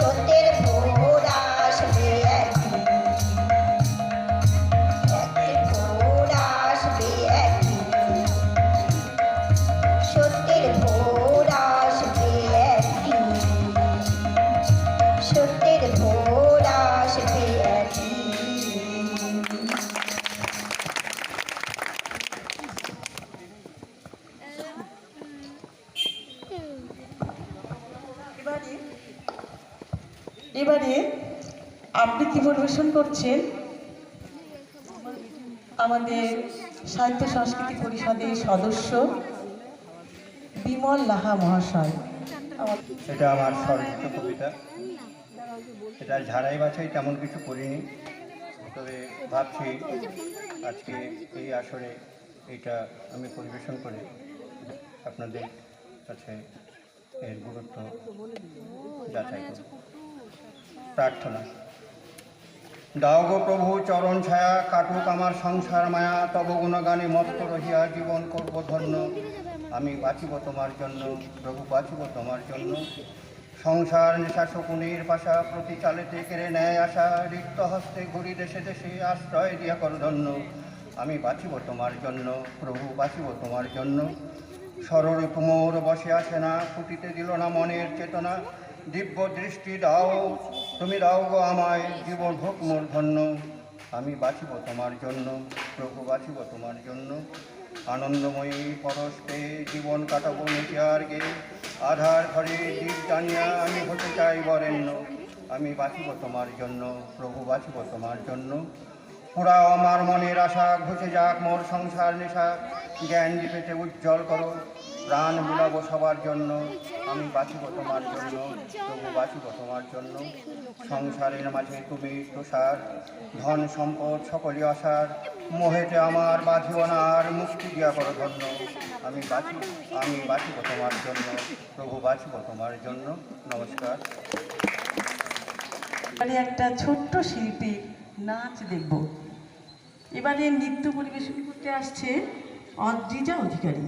Speaker 9: সত্যের ভোর আসবে একদিন, সত্যের ভোর আসবে একদিন, সত্যের ভোর আসবে একদিন, সত্যের ভোর আসবে একদিন।
Speaker 5: এবারে আবৃত্তি পরিবেশন করছেন আমাদের সাহিত্য সংস্কৃতি পরিষদের সদস্য বিমল লাহা মহাশয়।
Speaker 2: এটা আমার স্বরচিত কবিতা। এটা ঝাড়াই বাছাই তেমন কিছু করিনি, তবে ভাবছি আজকে এই আসরে এইটা আমি পরিবেশন করে আপনাদের কাছে এর গুরুত্ব যাচাই করব। প্রার্থনা। দাও গো প্রভু চরণ ছায়া, কাটুক আমার সংসার মায়া, তব গুণগানে মত্ত রহিয়া জীবন করব ধন্য। আমি বাঁচিব তোমার জন্য, প্রভু বাঁচিব তোমার জন্য। সংসার নেশা শকুনের পাশা, প্রতি চালেতে কেড়ে নেয় আশা, রিক্ত হস্তে ঘুরি দেশে দেশে আশ্রয় দিয়া কর ধন্য। আমি বাঁচিব তোমার জন্য, প্রভু বাঁচিব তোমার জন্য। সরল কুমোর বসে আসে না, ফুটিতে দিল না মনের চেতনা। দিব্য দৃষ্টি দাও, তুমি দাও গো আমায়, জীবন হোক মোর ধন্য। আমি বাঁচিব তোমার জন্য, প্রভু বাঁচিব তোমার জন্য। আনন্দময়ী পরশে জীবন কাটাবো নিচে আর গে, আধার ঘরে দীপ জানিয়া আমি হতে চাই বরেণ্য। আমি বাঁচিব তোমার জন্য, প্রভু বাঁচিব তোমার জন্য। পুরাও আমার মনের আশা, ঘুচে যাক মোর সংসার নেশা, জ্ঞান দীপেতে উজ্জ্বল করো, প্রাণ বিলাব সবার জন্য। আমি বাঁচিব তোমার জন্য, প্রভু বাঁচিব তোমার জন্য। সংসারের মাঝে তুমি তুষার, ধন সম্পদ সকলই আশার, মোহেতে আমার বাঁধিও না আর, মুক্তি দিয়া করো ধন্য। আমি বাঁচিব তোমার জন্য, প্রভু বাঁচিব তোমার জন্য। নমস্কার।
Speaker 5: এবারে একটা ছোট্ট শিল্পীর নাচ দেখব। এবারে নৃত্য পরিবেশন করতে আসছে অদ্রিজা অধিকারী।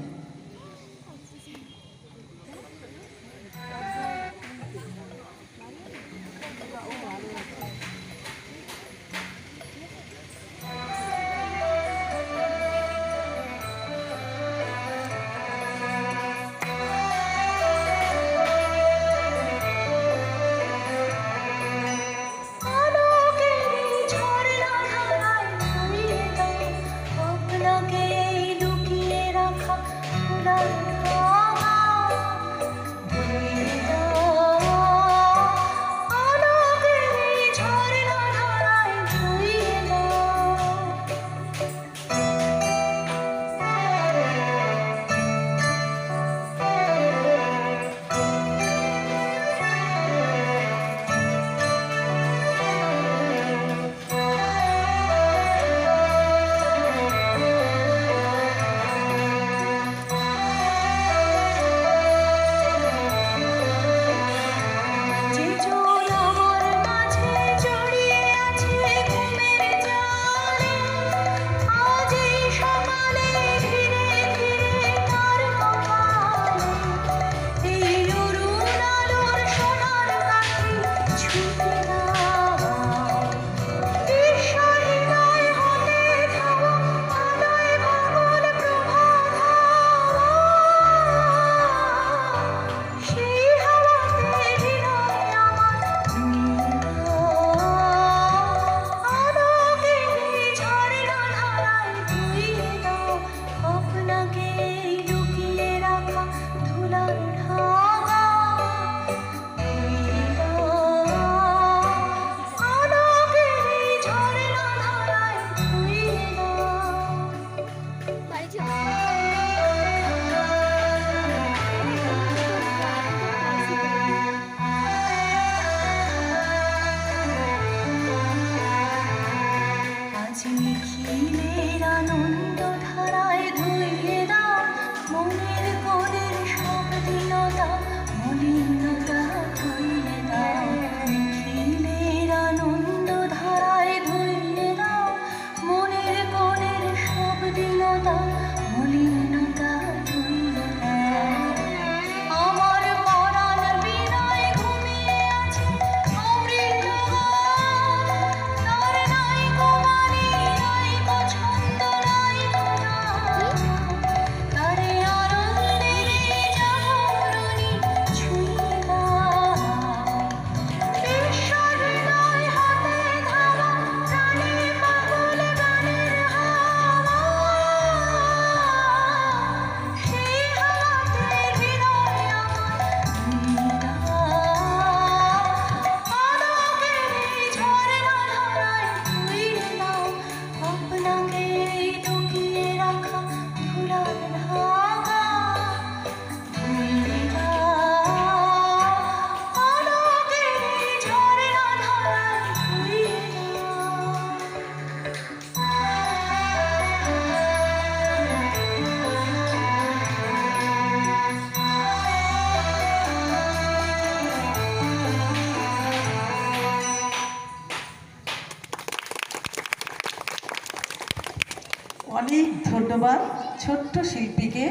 Speaker 5: অনেক ধন্যবাদ ছোট্ট শিল্পীকে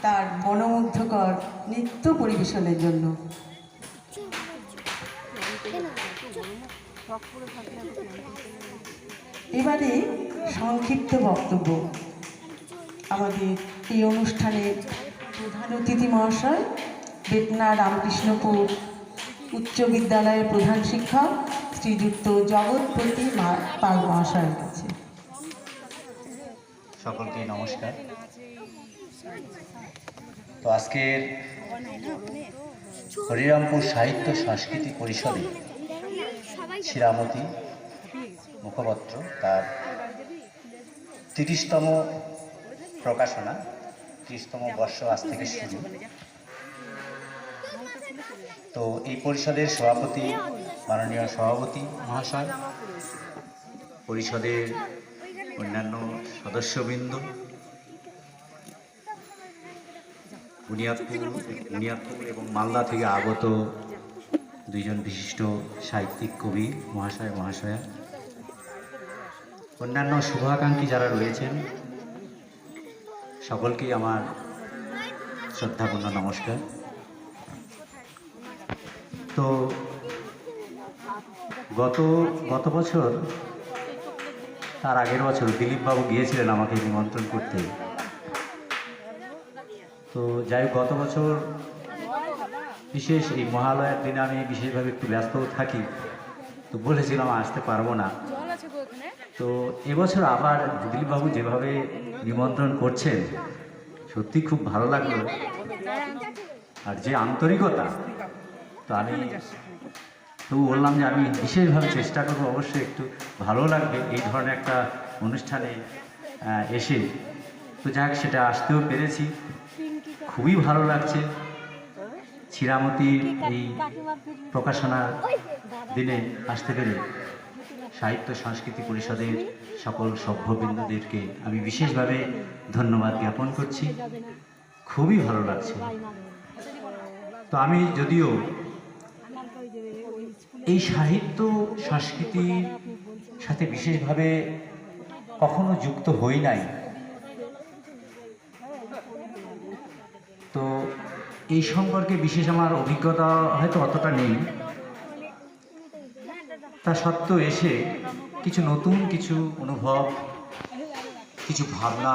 Speaker 5: তার মনোমুগ্ধকর নৃত্য পরিবেশনের জন্য। এবারে সংক্ষিপ্ত বক্তব্য আমাদের এই অনুষ্ঠানের প্রধান অতিথি মহাশয়, বেতনা রামকৃষ্ণপুর উচ্চ বিদ্যালয়ের প্রধান শিক্ষক শ্রীযুক্ত জগৎপতি পাল মহাশয়ের কাছে।
Speaker 10: সকলকে নমস্কার। তো আজকের হরিরামপুর সাহিত্য সংস্কৃতি পরিষদে শ্রীরামতী মুখপত্র তার 30তম প্রকাশনা, 30তম বর্ষ আজ থেকে শুরু। তো এই পরিষদের সভাপতি মাননীয় সভাপতি মহাশয়, পরিষদের অন্যান্য সদস্যবৃন্দ, বুনিয়াদপুর এবং মালদা থেকে আগত দুইজন বিশিষ্ট সাহিত্যিক কবি মহাশয় মহাশয়া, অন্যান্য শুভাকাঙ্ক্ষী যারা রয়েছেন, সকলকেই আমার শ্রদ্ধাপূর্ণ নমস্কার। তো গত বছর, তার আগের বছর দিলীপবাবু গিয়েছিলেন আমাকে নিমন্ত্রণ করতে। তো যাই হোক, গত বছর বিশেষ এই মহালয়ার দিনে আমি বিশেষভাবে একটু ব্যস্ত থাকি, তো বলেছিলাম আসতে পারবো না। তো এবছর আবার দিলীপবাবু যেভাবে নিমন্ত্রণ করছেন, সত্যি খুব ভালো লাগলো। আর যে আন্তরিকতা, তো আমি তো বললাম যে আমি বিশেষভাবে চেষ্টা করবো, অবশ্যই একটু ভালো লাগবে এই ধরনের একটা অনুষ্ঠানে এসে। তো যাক, সেটা আসতেও পেরেছি, খুবই ভালো লাগছে। শ্রীরামতীর এই প্রকাশনার দিনে আসতে পেরে সাহিত্য সংস্কৃতি পরিষদের সকল সভ্যবৃন্দদেরকে আমি বিশেষভাবে ধন্যবাদ জ্ঞাপন করছি। খুবই ভালো লাগছে। তো আমি যদিও এই সাহিত্য সংস্কৃতির সাথে বিশেষভাবে কখনো যুক্ত হই নাই, তো এই সম্পর্কে বিশেষ আমার অভিজ্ঞতা হয়তো অতটা নেই। তা সত্ত্বেও এসে কিছু নতুন কিছু অনুভব, কিছু ভাবনা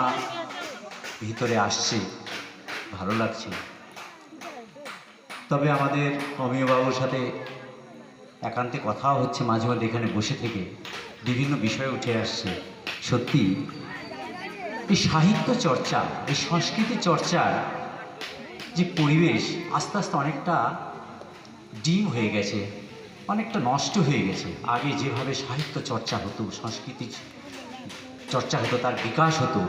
Speaker 10: ভিতরে আসছে, ভালো লাগছে। তবে আমাদের অমিয়বাবুর সাথে একান্তে কথাও হচ্ছে মাঝে মাঝে এখানে বসে থেকে, বিভিন্ন বিষয় উঠে আসছে। সত্যি এই সাহিত্য চর্চা, এই সংস্কৃতি চর্চার যে পরিবেশ আস্তে আস্তে অনেকটা ডিম হয়ে গেছে, অনেকটা নষ্ট হয়ে গেছে। আগে যেভাবে সাহিত্য চর্চা হতো, সংস্কৃতি চর্চা হতো, তার বিকাশ হতো,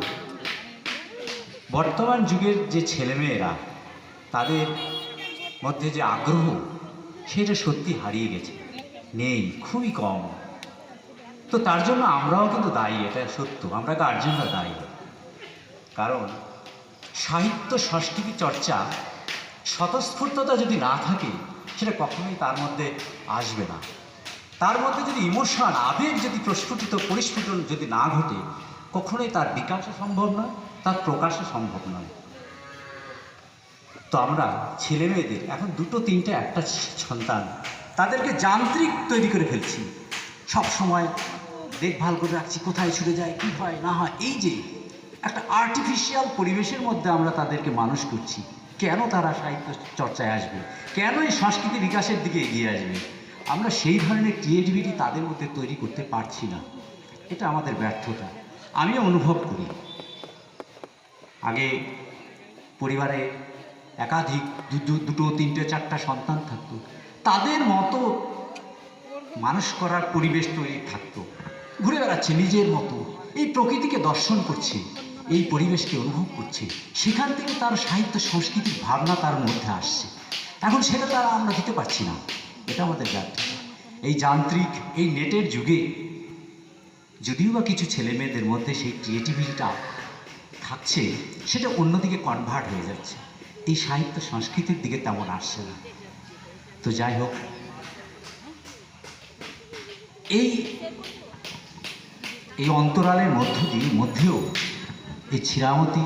Speaker 10: বর্তমান যুগের যে ছেলেমেয়েরা, তাদের মধ্যে যে আগ্রহ, সেটা সত্যি হারিয়ে গেছে, নেই, খুবই কম। তো তার জন্য আমরাও কিন্তু দায়ী, এটা সত্য, আমরা গার্জেনরা দায়ী। কারণ সাহিত্য সংস্কৃতি চর্চা স্বতঃস্ফূর্ততা যদি না থাকে, সেটা কখনোই তার মধ্যে আসবে না। তার মধ্যে যদি ইমোশন, আবেগ যদি পরিস্ফুটন যদি না ঘটে, কখনোই তার বিকাশও সম্ভব নয়, তার প্রকাশও সম্ভব নয়। তো আমরা ছেলে মেয়েদের, এখন 2-3টে একটা সন্তান, তাদেরকে যান্ত্রিক তৈরি করে ফেলছি, সব সময় দেখভাল করে রাখছি, কোথায় ছুটে যায়, কী হয় না হয়। এই যে একটা আর্টিফিশিয়াল পরিবেশের মধ্যে আমরা তাদেরকে মানুষ করছি, কেন তারা সাহিত্য চর্চায় আসবে, কেন এই সংস্কৃতি বিকাশের দিকে এগিয়ে আসবে? আমরা সেই ধরনের ক্রিয়েটিভিটি তাদের মধ্যে তৈরি করতে পারছি না। এটা আমাদের ব্যর্থতা, আমিও অনুভব করি। আগে পরিবারে একাধিক 2-3-4টা সন্তান থাকতো, তাদের মতো মানুষ করার পরিবেশ তৈরি থাকতো, ঘুরে বেড়াচ্ছে নিজের মতো, এই প্রকৃতিকে দর্শন করছে, এই পরিবেশকে অনুভব করছে। সেখান থেকে তার সাহিত্য সংস্কৃতির ভাবনা তার মধ্যে আসছে। এখন সেটা তারা আমরা দিতে পারছি না, এটা আমাদের ব্যর্থতা। এই যান্ত্রিক, এই নেটের যুগে যদিও বা কিছু ছেলে মেয়েদের মধ্যে সেই ক্রিয়েটিভিটিটা থাকছে, সেটা অন্যদিকে কনভার্ট হয়ে যাচ্ছে, এই সাহিত্য সংস্কৃতির দিকে তেমন আসছে না। তো যাই হোক, এই অন্তরালের মধ্যেও এই ছিরামতি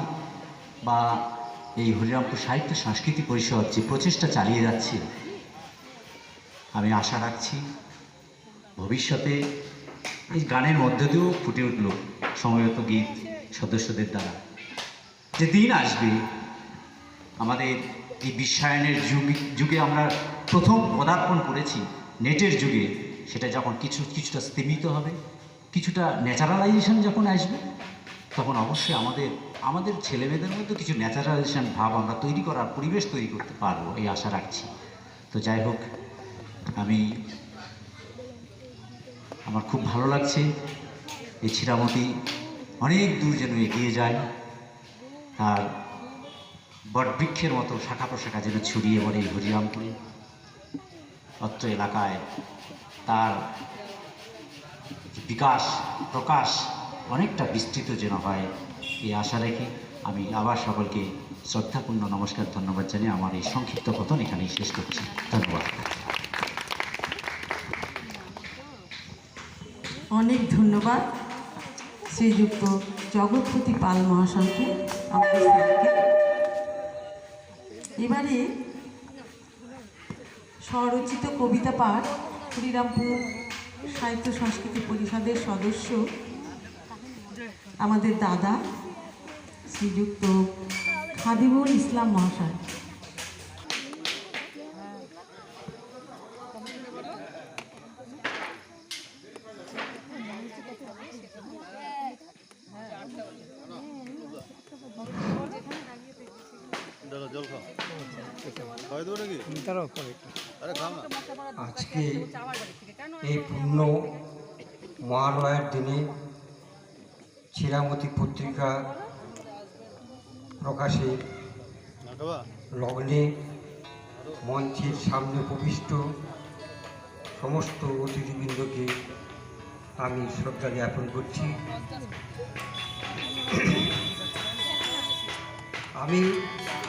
Speaker 10: বা এই হরিরামপুর সাহিত্য সংস্কৃতি পরিষদ যে প্রচেষ্টা চালিয়ে যাচ্ছে, আমি আশা রাখছি ভবিষ্যতে এই গানের মধ্য দিয়েও ফুটে উঠল সমবেত গীত সদস্যদের দ্বারা, যে দিন আসবে আমাদের এই বিশ্বায়নের যুগে আমরা প্রথম পদার্পণ করেছি নেটের যুগে, সেটা যখন কিছুটা স্তীমিত হবে, কিছুটা ন্যাচারালাইজেশন যখন আসবে, তখন অবশ্যই আমাদের ছেলেমেয়েদের মধ্যে কিছু ন্যাচারালাইজেশন ভাব আমরা তৈরি করার পরিবেশ তৈরি করতে পারবো, এই আশা রাখছি। তো যাই হোক, আমার খুব ভালো লাগছে এই ছিরামতি অনেক দূর যেন এগিয়ে যায়, আর বটবৃক্ষের মতো শাখা প্রশাখা যেন ছড়িয়ে পড়ে এই হরিরামপুরে, অত্র এলাকায় তার বিকাশ প্রকাশ অনেকটা বিস্তৃত যেন হয়, এই আশা রেখে আমি আবার সকলকে শ্রদ্ধাপূর্ণ নমস্কার, ধন্যবাদ জানিয়ে আমার এই সংক্ষিপ্ত কথন এখানেই শেষ করছি। ধন্যবাদ।
Speaker 5: অনেক ধন্যবাদ শ্রীযুক্ত জগৎপতি পাল মহাশয়কে, আমাদের স্যারকে। এবারে স্বরচিত কবিতা পাঠ হরিরামপুর সাহিত্য সংস্কৃতি পরিষদের সদস্য আমাদের দাদা শ্রীযুক্ত খাদিমুল ইসলাম মহাশয়।
Speaker 11: আজকে এই পূর্ণ মহালয়ার দিনে ছিরামতি পত্রিকা প্রকাশের লগ্নে মঞ্চের সামনে উপবিষ্ট সমস্ত অতিথিবৃন্দকে আমি শ্রদ্ধা জ্ঞাপন করছি। আমি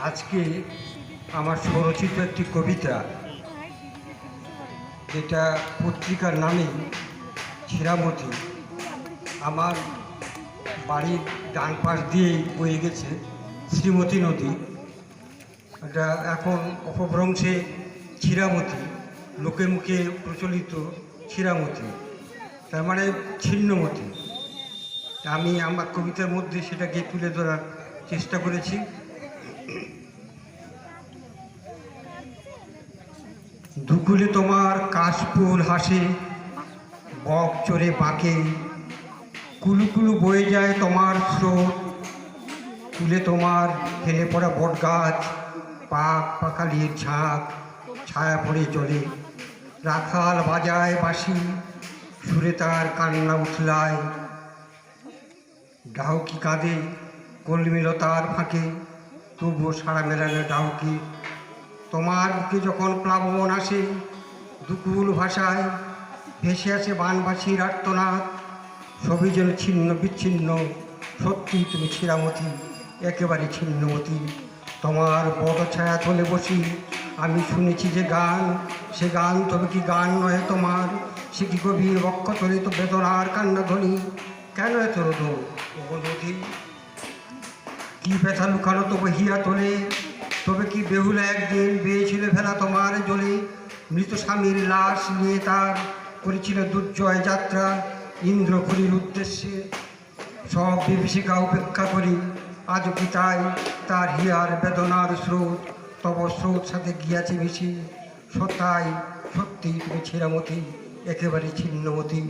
Speaker 11: আজকে আমার স্বরচিত একটি কবিতা, যেটা পত্রিকার নামে ছিরামতি, আমার বাড়ির ডান পাশ দিয়েই বয়ে গেছে শ্রীমতী নদী, এটা এখন অপভ্রংশে ছিরামতি, লোকের মুখে প্রচলিত ছিরামতি, তার মানে ছিন্নমতি। আমি আমার কবিতার মধ্যে সেটাকে তুলে ধরার চেষ্টা করেছি। দুকুলে তোমার কাশফুল হাসে, বক চড়ে বাঁকে, কুলুকুলু বয়ে যায় তোমার স্রোত, কুলে তোমার ফেলে পড়া বট গাছ, পাক পাকালির ঝাঁক ছায়া পড়ে চলে, রাখাল বাজায় বাঁশি, সুরে তার কান্না উথলায়, ডাউকি কাঁদে কলমিলতার ফাঁকে, তবুও সারা মেলানো ডাউকি। তোমার বুকে যখন প্লাবন আসে, দুকুল ভাষায় ভেসে আসে বানবাসীর আর্তনাদ, সবই যেন ছিন্ন বিচ্ছিন্ন, সত্যি তুমি ছিরামতি, একেবারে ছিন্নমতি। তোমার বড় ছায়া তলে বসি আমি শুনেছি যে গান, সে গান তবে কি গান নয় তোমার, সে কি গভীর বক্ষ তলে তো বেদনার কান্না ধ্বনি, কেন এত রোদন ও নদী, কি ব্যথা লুকানো তো বহিয়া তোলে, তবে কি বেহুলা একদিন বেয়েছিল ভেলা তোমার জলে, মৃত স্বামীর লাশ নিয়ে তার করেছিল দুর্জয় যাত্রা ইন্দ্রপুরীর উদ্দেশ্যে, সব বিভীষিকা উপেক্ষা করি আজও কি তাই তার হিয়ার বেদনার স্রোত, তব স্রোত সাথে গিয়াছে মিশি, সত্যাই সত্যি তুমি ছিরামতি, একেবারে ছিন্নমতি।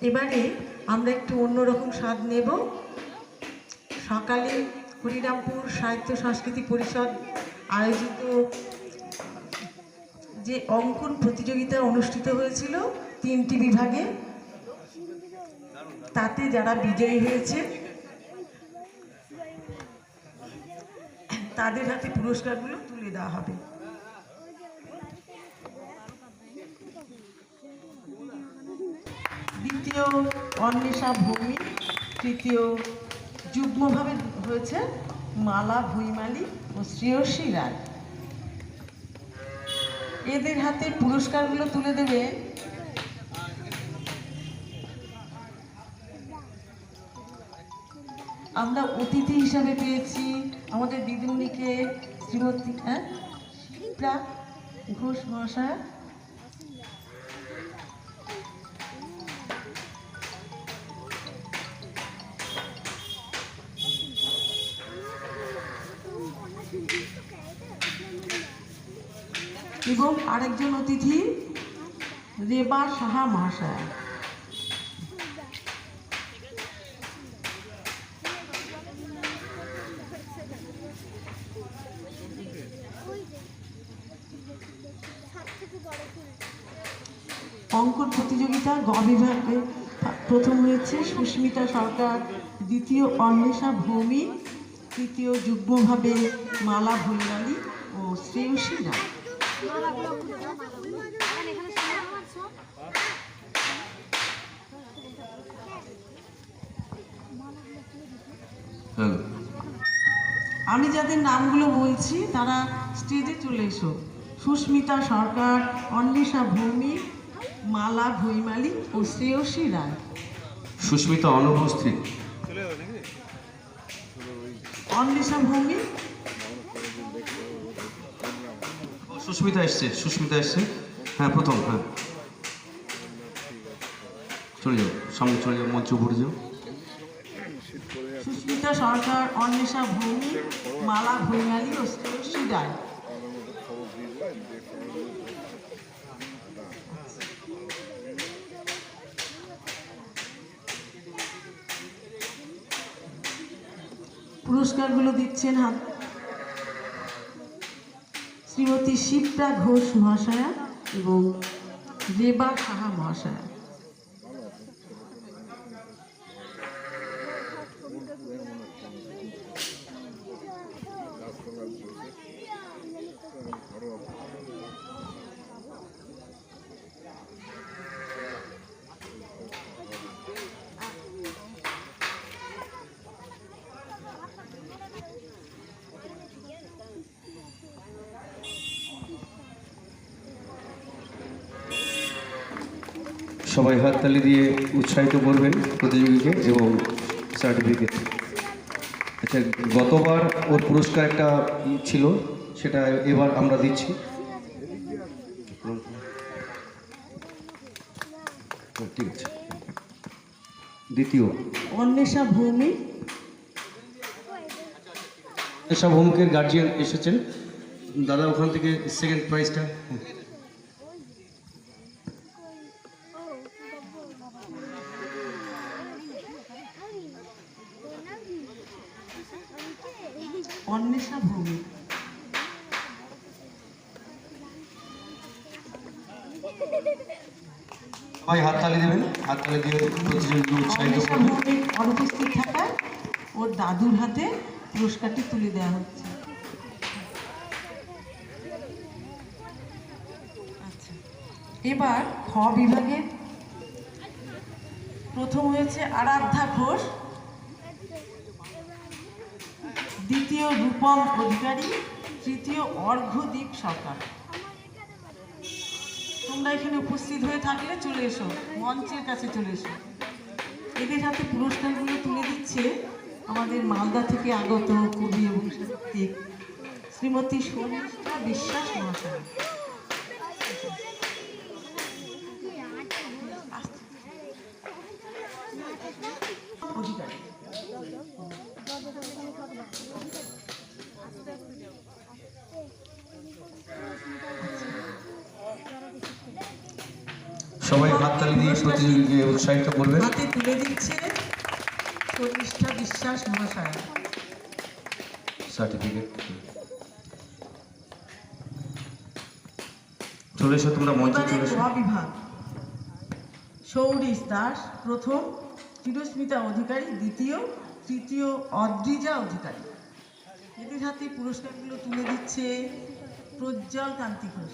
Speaker 5: এবারে আমরা একটু অন্যরকম স্বাদ নেব। সকালে হরিরামপুর সাহিত্য সংস্কৃতি পরিষদ আয়োজিত যে অঙ্কন প্রতিযোগিতা অনুষ্ঠিত হয়েছিল 3টি বিভাগে, তাতে যারা বিজয়ী হয়েছে তাদের হাতে পুরস্কারগুলো তুলে দেওয়া হবে। দ্বিতীয় অন্বেষা ভূমি, তৃতীয় যুগ্মভাবে হয়েছে মালা ভুইমালি ও শ্রেয়সী রায়। এদের হাতে পুরস্কারগুলো তুলে দেবে আমরা অতিথি হিসাবে পেয়েছি আমাদের দিদিমণিকে, শ্রীমতী শিপ্রা ঘোষ মহাশয়। এবং আরেকজন অতিথি রেবা সাহা মহাশয়। অঙ্কন প্রতিযোগিতা গ বিভাগে প্রথম হয়েছে সুস্মিতা সরকার, দ্বিতীয় অন্বেষা ভৌমিক, তৃতীয় যুগ্মভাবে মালা ভৈরালী ও শ্রেয়সী রায়। আমি যাদের নামগুলো বলছি তারা স্টেজে চলে এসো। সুস্মিতা সরকার, অন্বেষা ভৌমিক, মালা ভৈমালী ও শ্রেয়সী রায়।
Speaker 12: সুস্মিতা অনুপস্থিত।
Speaker 5: অন্বেষা ভৌমিক,
Speaker 12: সুস্মিতা এসছে, সুস্মিতা এসছে। হ্যাঁ প্রথম, হ্যাঁ চলে যাও, সামনে চলে যাও, মঞ্চ উপরে যাও।
Speaker 5: সুস্মিতা সরকার, অন্বেষা ভৌমিক, মালা ভৈমালী ও শ্রেয়সী রায়। পুরস্কারগুলো দিচ্ছেন শ্রীমতী শিপ্রা ঘোষ মহাশয়া এবং রেবা সাহা মহাশয়া।
Speaker 12: সবাই হাততালি দিয়ে উৎসাহিত করবেন প্রতিযোগীকে এবং সার্টিফিকেট। আচ্ছা, গতবার ওর পুরস্কার একটা ছিল, সেটা এবার আমরা দিচ্ছি। ঠিক আছে। দ্বিতীয়
Speaker 5: অন্বেষা ভৌমিক।
Speaker 12: অন্বেষা ভৌমিকের গার্জিয়ান এসেছেন। দাদা ওখান থেকে সেকেন্ড প্রাইজটা।
Speaker 5: অন্বেষা ভৌমিক।
Speaker 12: সবাই হাততালি দেবেন, হাততালি দিয়ে প্রতিযোগীকে উৎসাহিত
Speaker 5: অন্বেষা
Speaker 12: করবেন।
Speaker 5: ভৌমিক অনুপস্থিত থাকায় ওর দাদুর হাতে পুরস্কারটি তুলে দেওয়া হচ্ছে। আচ্ছা, এবার খ বিভাগে প্রথম হয়েছে আরাধ্যা ঘোষ, দ্বিতীয় রূপম অধিকারী, তৃতীয় অর্ঘ্যদীপ সরকার। তোমরা এখানে উপস্থিত হয়ে থাকলে চলে এসো, মঞ্চের কাছে চলে এসো। এদের হাতে পুরস্কারগুলো তুলে দিচ্ছে আমাদের মালদা থেকে আগত কবি এবং সাহিত্যিক শ্রীমতী শর্মিষ্ঠা বিশ্বাস মহাশয়। অধিকারী
Speaker 12: সবাই হাততালি দিয়ে প্রতিযোগীকে উৎসাহিত করবেন।
Speaker 5: হাতে তুলে দিচ্ছে শর্মিষ্ঠা বিশ্বাস মহাশয়
Speaker 12: সার্টিফিকেট। চলে এসো, তোমরা মঞ্চে চলে এসো।
Speaker 5: বিভাগ সৌরিশ দাস প্রথম, চিরস্মিতা অধিকারী দ্বিতীয়, তৃতীয় অদ্রিজা অধিকারী। এদের হাতে পুরস্কারগুলো তুলে দিচ্ছে প্রজ্জ্বল কান্তি ঘোষ।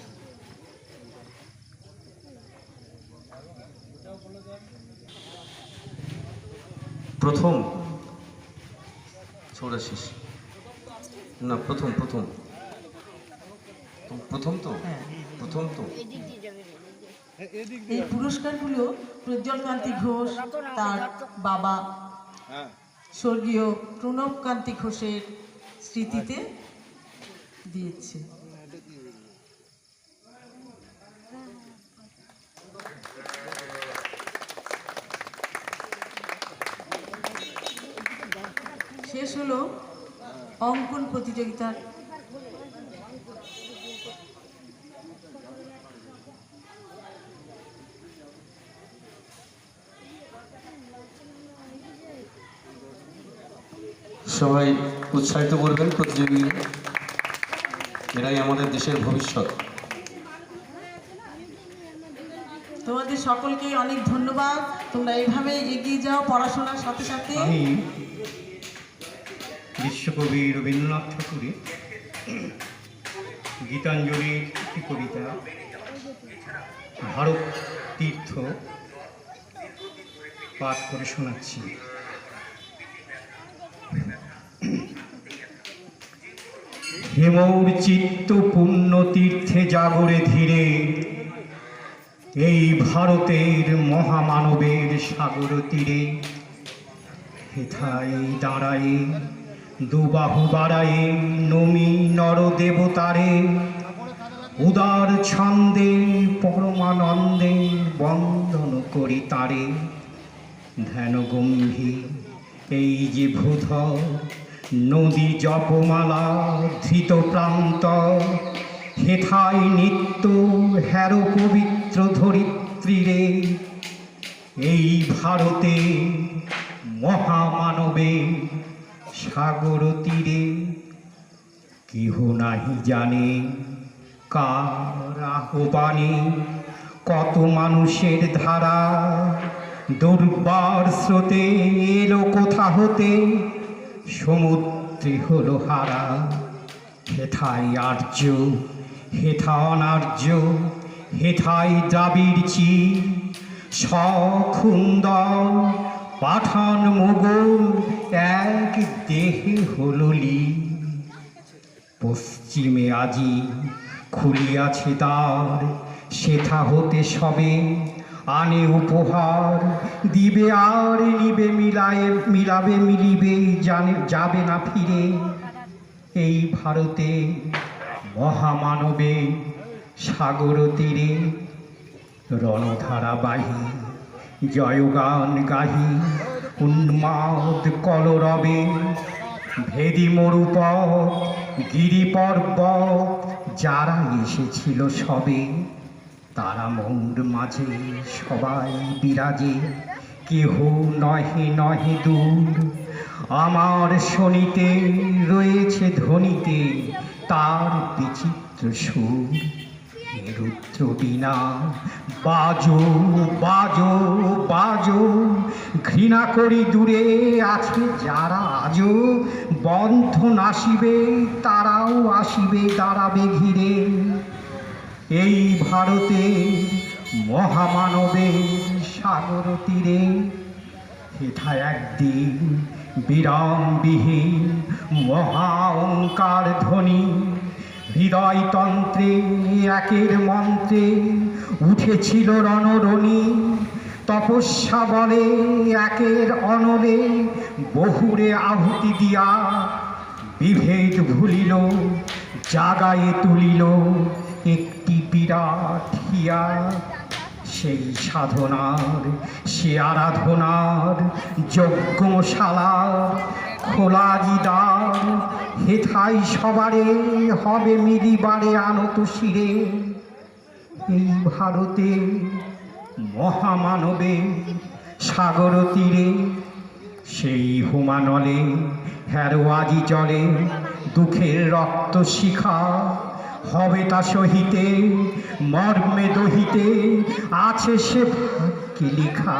Speaker 12: প্রথম 84, না, প্রথম প্রথম প্রথম তো
Speaker 5: হ্যাঁ,
Speaker 12: প্রথম তো
Speaker 5: এই পুরস্কারগুলো প্রজ্জ্বল কান্তি ঘোষ তার বাবা স্বর্গীয় প্রণব কান্তি ঘোষের স্মৃতিতে দিয়েছে। শেষ হলো অঙ্কন প্রতিযোগিতার
Speaker 12: সবাই উৎসাহিত করবেন প্রতিযোগীদের, এরাই আমাদের দেশের ভবিষ্যৎ।
Speaker 5: তোমাদের সকলকে অনেক ধন্যবাদ। তোমরা এইভাবে এগিয়ে যাও পড়াশোনার সাথে সাথে।
Speaker 2: আমি বিশ্বকবি রবীন্দ্রনাথ ঠাকুরের গীতাঞ্জলির একটি কবিতা ভারত তীর্থ পাঠ করে শোনাচ্ছি। হেমৌর চিত্ত পুণ্য তীর্থে জাগরে ধীরে, এই ভারতের মহামানবের সাগর তীরে। হেথায় দাঁড়ায়ে দুবাহু বাড়ায়ে নমি নর দেবতারে, উদার ছন্দে পরমানন্দে বন্দন করি তারে। ধ্যান গম্ভীর এই যে ভূধর নদী জপমালা ধৃত প্রান্ত, হেথায় নিত্য হের পবিত্র ধরিত্রীরে। এই ভারতে মহামানবে সাগর তীরে, কেহ নাহি জানে কার আহ্বানে, কত মানুষের ধারা দুর্বার স্রোতে এলো কোথা হতে, সমুদ্রে হলো হারা। হেথায় আর্য হেথা অনার্য, হেথায় দ্রাবিড় চীন সখুন্দর, পাঠান মোগল এক দেহে হলো লীন। পশ্চিমে আজি খুলিয়াছে দ্বার, সেথা হতে সবে আনে উপহার। দিবে আর নিবে মিলাবে মিলিবে যাবে না ফিরে। এই ভারতে মহামানবে সাগর তীরে, রণধারা বাহি জয়গান গাহি উন্মাদ কলরবে। ভেদি মরুপথ গিরি পর্বত যারা এসেছিল সবে, তারা মোর মাঝে সবাই বিরাজে। কেহ নহে নহে দূর আমার শনিতে, রয়েছে ধ্বনিতে তার বিচিত্র সুর। রুদ্র বীণা বাজো বাজো বাজো, ঘৃণা করি দূরে আছে যারা আজও। বন্ধন আসিবে তারাও আসিবে দাঁড়াবে ঘিরে। এই ভারতে মহামানবের সাগর তীরে, হেথা একদিন বিরামবিহীন মহা ওঙ্কার ধ্বনি। হৃদয়তন্ত্রে একের মন্ত্রে উঠেছিল রণরণী। তপস্যা বলে একের অনলে বহুরে আহুতি দিয়া, বিভেদ ভুলিল জাগায়ে তুলিল একটি বিরাট হিয়া। সেই সাধনার সে আরাধনার যজ্ঞশালার খোলাজি দ্বার, হেথাই সবারে হবে মিলিবারে আনত শিরে। এই ভারতে মহামানবে সাগর তীরে, সেই হুমানলে হেরো আজি জলে দুঃখের রক্ত শিখা। হবে তা সহিতে মর্মে দহিতে আছে সে ভাগ্যে লিখা।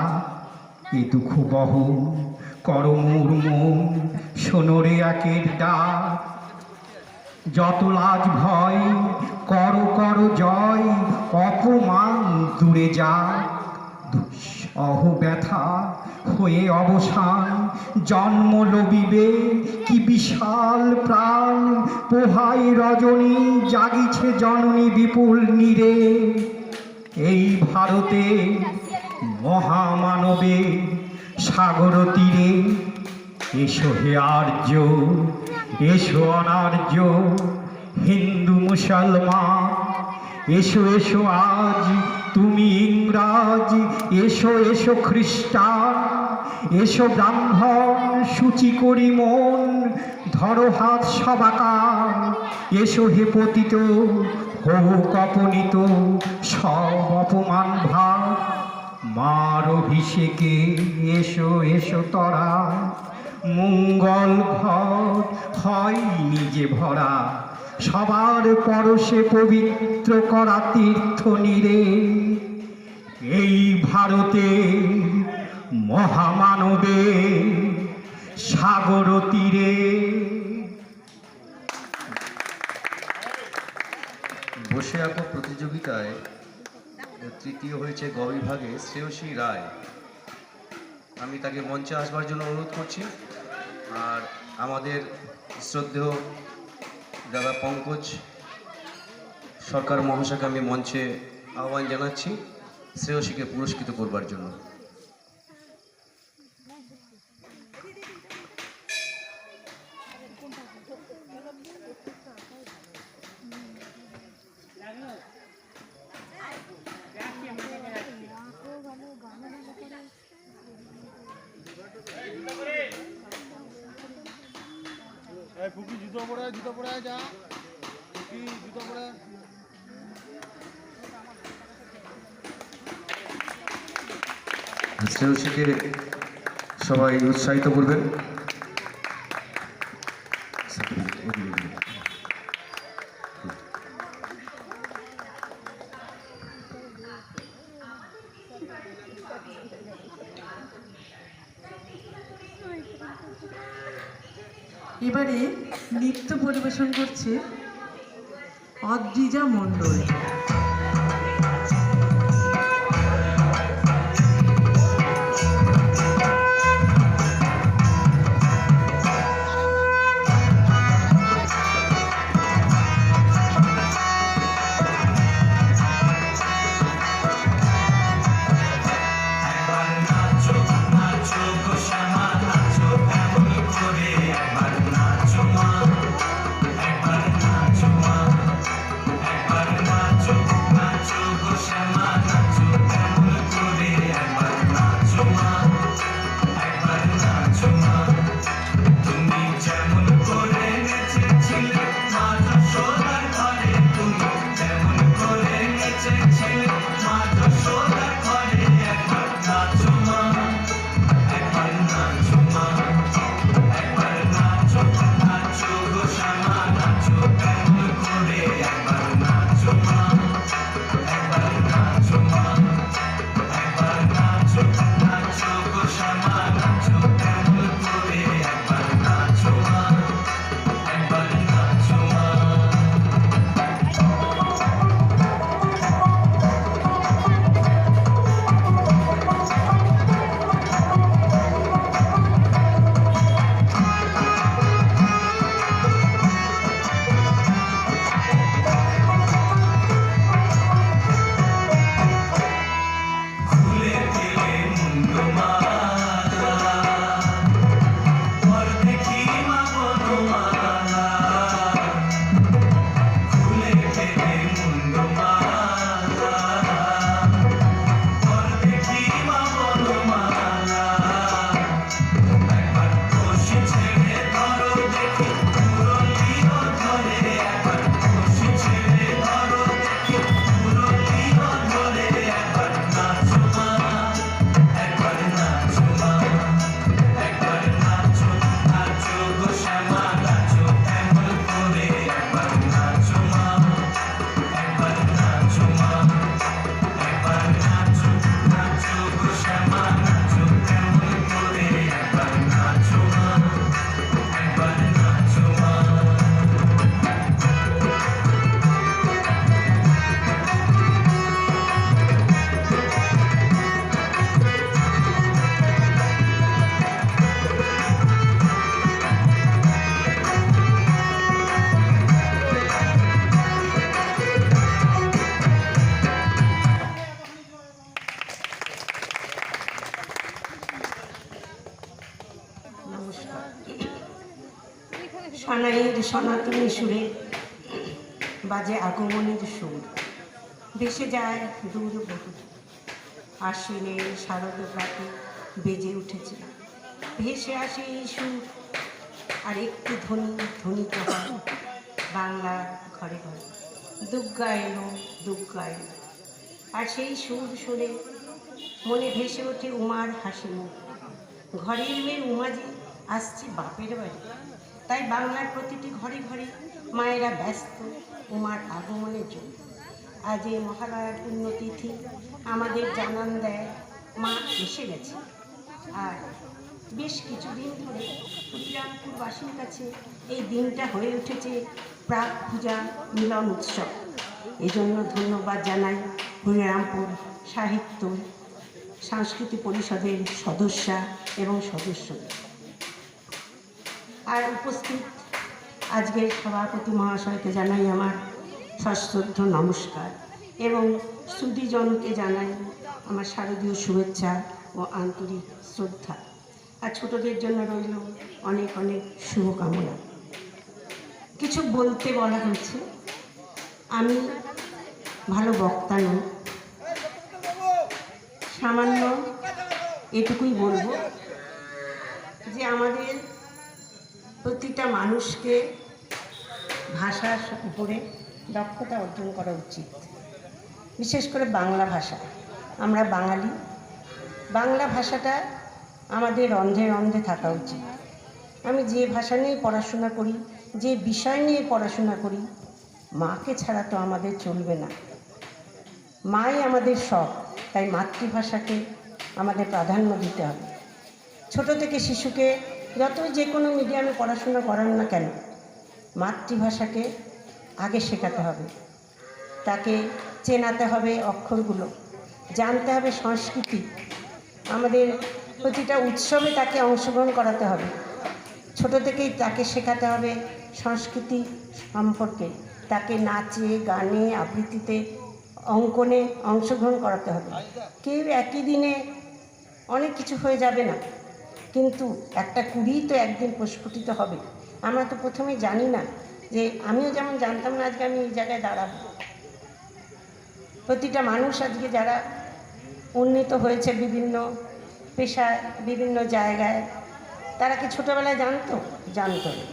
Speaker 2: এ দুঃখ বহ কর মোর মন, শোনরে একের ডাক। যত লাজ ভয় কর কর জয়, অপমান দূরে যাক।
Speaker 7: অহ ব্যথা হয়ে অবসান জন্ম লবিবে কি বিশাল প্রাণ পোহাই রজনী জাগিছে জননী বিপুল নীরে। এই ভারতে মহামানবে সাগর তীরে এসো হে আর্য, এসো অনার্য, হিন্দু মুসলমান, এসো এসো আজ তুমি ইংরাজ, এসো এসো খ্রিস্টান, এসো ব্রাহ্মণ সূচি করি মন, ধরো হাত সবাকার, এসো হে পতিত হোক অপনীত সব অপমান ভাব, মার অভিষেকে এসো এসো তরা, মঙ্গল ঘর হয় নিজে ভরা, সবার পরশে পবিত্র করা তীর্থ নীরে। এই ভারতে মহামানবে সাগর তীরে।
Speaker 12: বসে আঁকো প্রতিযোগিতায় তৃতীয় হয়েছে গ বিভাগে শ্রেয়সী রায়। আমি তাকে মঞ্চে আসবার জন্য অনুরোধ করছি। আর আমাদের শ্রদ্ধেয় দাদা পঙ্কজ সরকার মহাশয়কে আমি মঞ্চে আহ্বান জানাচ্ছি শ্রেয়সীকে পুরস্কৃত করবার জন্য। শ্রেয়সীকে সবাই উৎসাহিত করবেন।
Speaker 5: এবারে নৃত্য পরিবেশন করছে অদ্রিজা মণ্ডল।
Speaker 13: Nacho, সানাইয়ের সনাতনী সুরে বাজে আগমনের সুর, ভেসে যায় দূর বহু আশ্বিনের শারদ প্রাতে বেজে উঠেছে, ভেসে আসে এই সুর আর একটু ধ্বনি ধ্বনিত হয় বাংলার ঘরে ঘরে। দুর্গা এলো, দুর্গা এলো, আর সেই সুর শুনে মনে ভেসে ওঠে উমার হাসি মুখ। ঘরের মেয়ে উমা যে আসছে বাপের বাড়ি, তাই বাংলার প্রতিটি ঘরে ঘরে মায়েরা ব্যস্ত উমার আগমনের জন্য। আজ এই মহালয়ার পুণ্যতিথি আমাদের জানান দেয় মা এসে গেছে। আর বেশ কিছুদিন ধরে শ্রীরামপুরবাসীর কাছে এই দিনটা হয়ে উঠেছে প্রাক পূজা মিলন উৎসব। এজন্য ধন্যবাদ জানাই শ্রীরামপুর সাহিত্য সাংস্কৃতিক পরিষদের সদস্যা এবং সদস্যদের। আর উপস্থিত আজকের সভাপতি মহাশয়কে জানাই আমার সশ্রদ্ধ নমস্কার এবং শ্রুতিজনকে জানাই আমার শারদীয় শুভেচ্ছা ও আন্তরিক শ্রদ্ধা। আর ছোটদের জন্য রইল অনেক অনেক শুভকামনা। কিছু বলতে বলা হয়েছে, আমি ভালো বক্তা নই, সামান্য এটুকুই বলবো যে আমাদের প্রতিটা মানুষকে ভাষার উপরে দক্ষতা অর্জন করা উচিত, বিশেষ করে বাংলা ভাষা। আমরা বাঙালি, বাংলা ভাষাটা আমাদের রন্ধে রন্ধে থাকা উচিত। আমি যে ভাষা নিয়ে পড়াশোনা করি, যে বিষয় নিয়ে পড়াশোনা করি, মাকে ছাড়া তো আমাদের চলবে না। মাই আমাদের সব, তাই মাতৃভাষাকে আমাদের প্রাধান্য দিতে হবে। ছোট থেকে শিশুকে যতই যে কোনো মিডিয়ামে পড়াশোনা করান না কেন, মাতৃভাষাকে আগে শেখাতে হবে। তাকে চেনাতে হবে অক্ষরগুলো, জানতে হবে সংস্কৃতি, আমাদের প্রতিটা উৎসবে তাকে অংশগ্রহণ করাতে হবে। ছোট থেকেই তাকে শেখাতে হবে সংস্কৃতি সম্পর্কে, তাকে নাচে গানে আবৃত্তিতে অঙ্কনে অংশগ্রহণ করাতে হবে। কেউ একই দিনে অনেক কিছু হয়ে যাবে না, কিন্তু একটা কুড়িই তো একদিন প্রস্ফুটিত হবে। আমরা তো প্রথমে জানি না, যে আমিও যেমন জানতাম না আজকে আমি এই জায়গায় দাঁড়াবো। প্রতিটা মানুষ আজকে যারা উন্নীত হয়েছে বিভিন্ন পেশায় বিভিন্ন জায়গায়, তারা কি ছোটোবেলায় জানতো? জানতো না।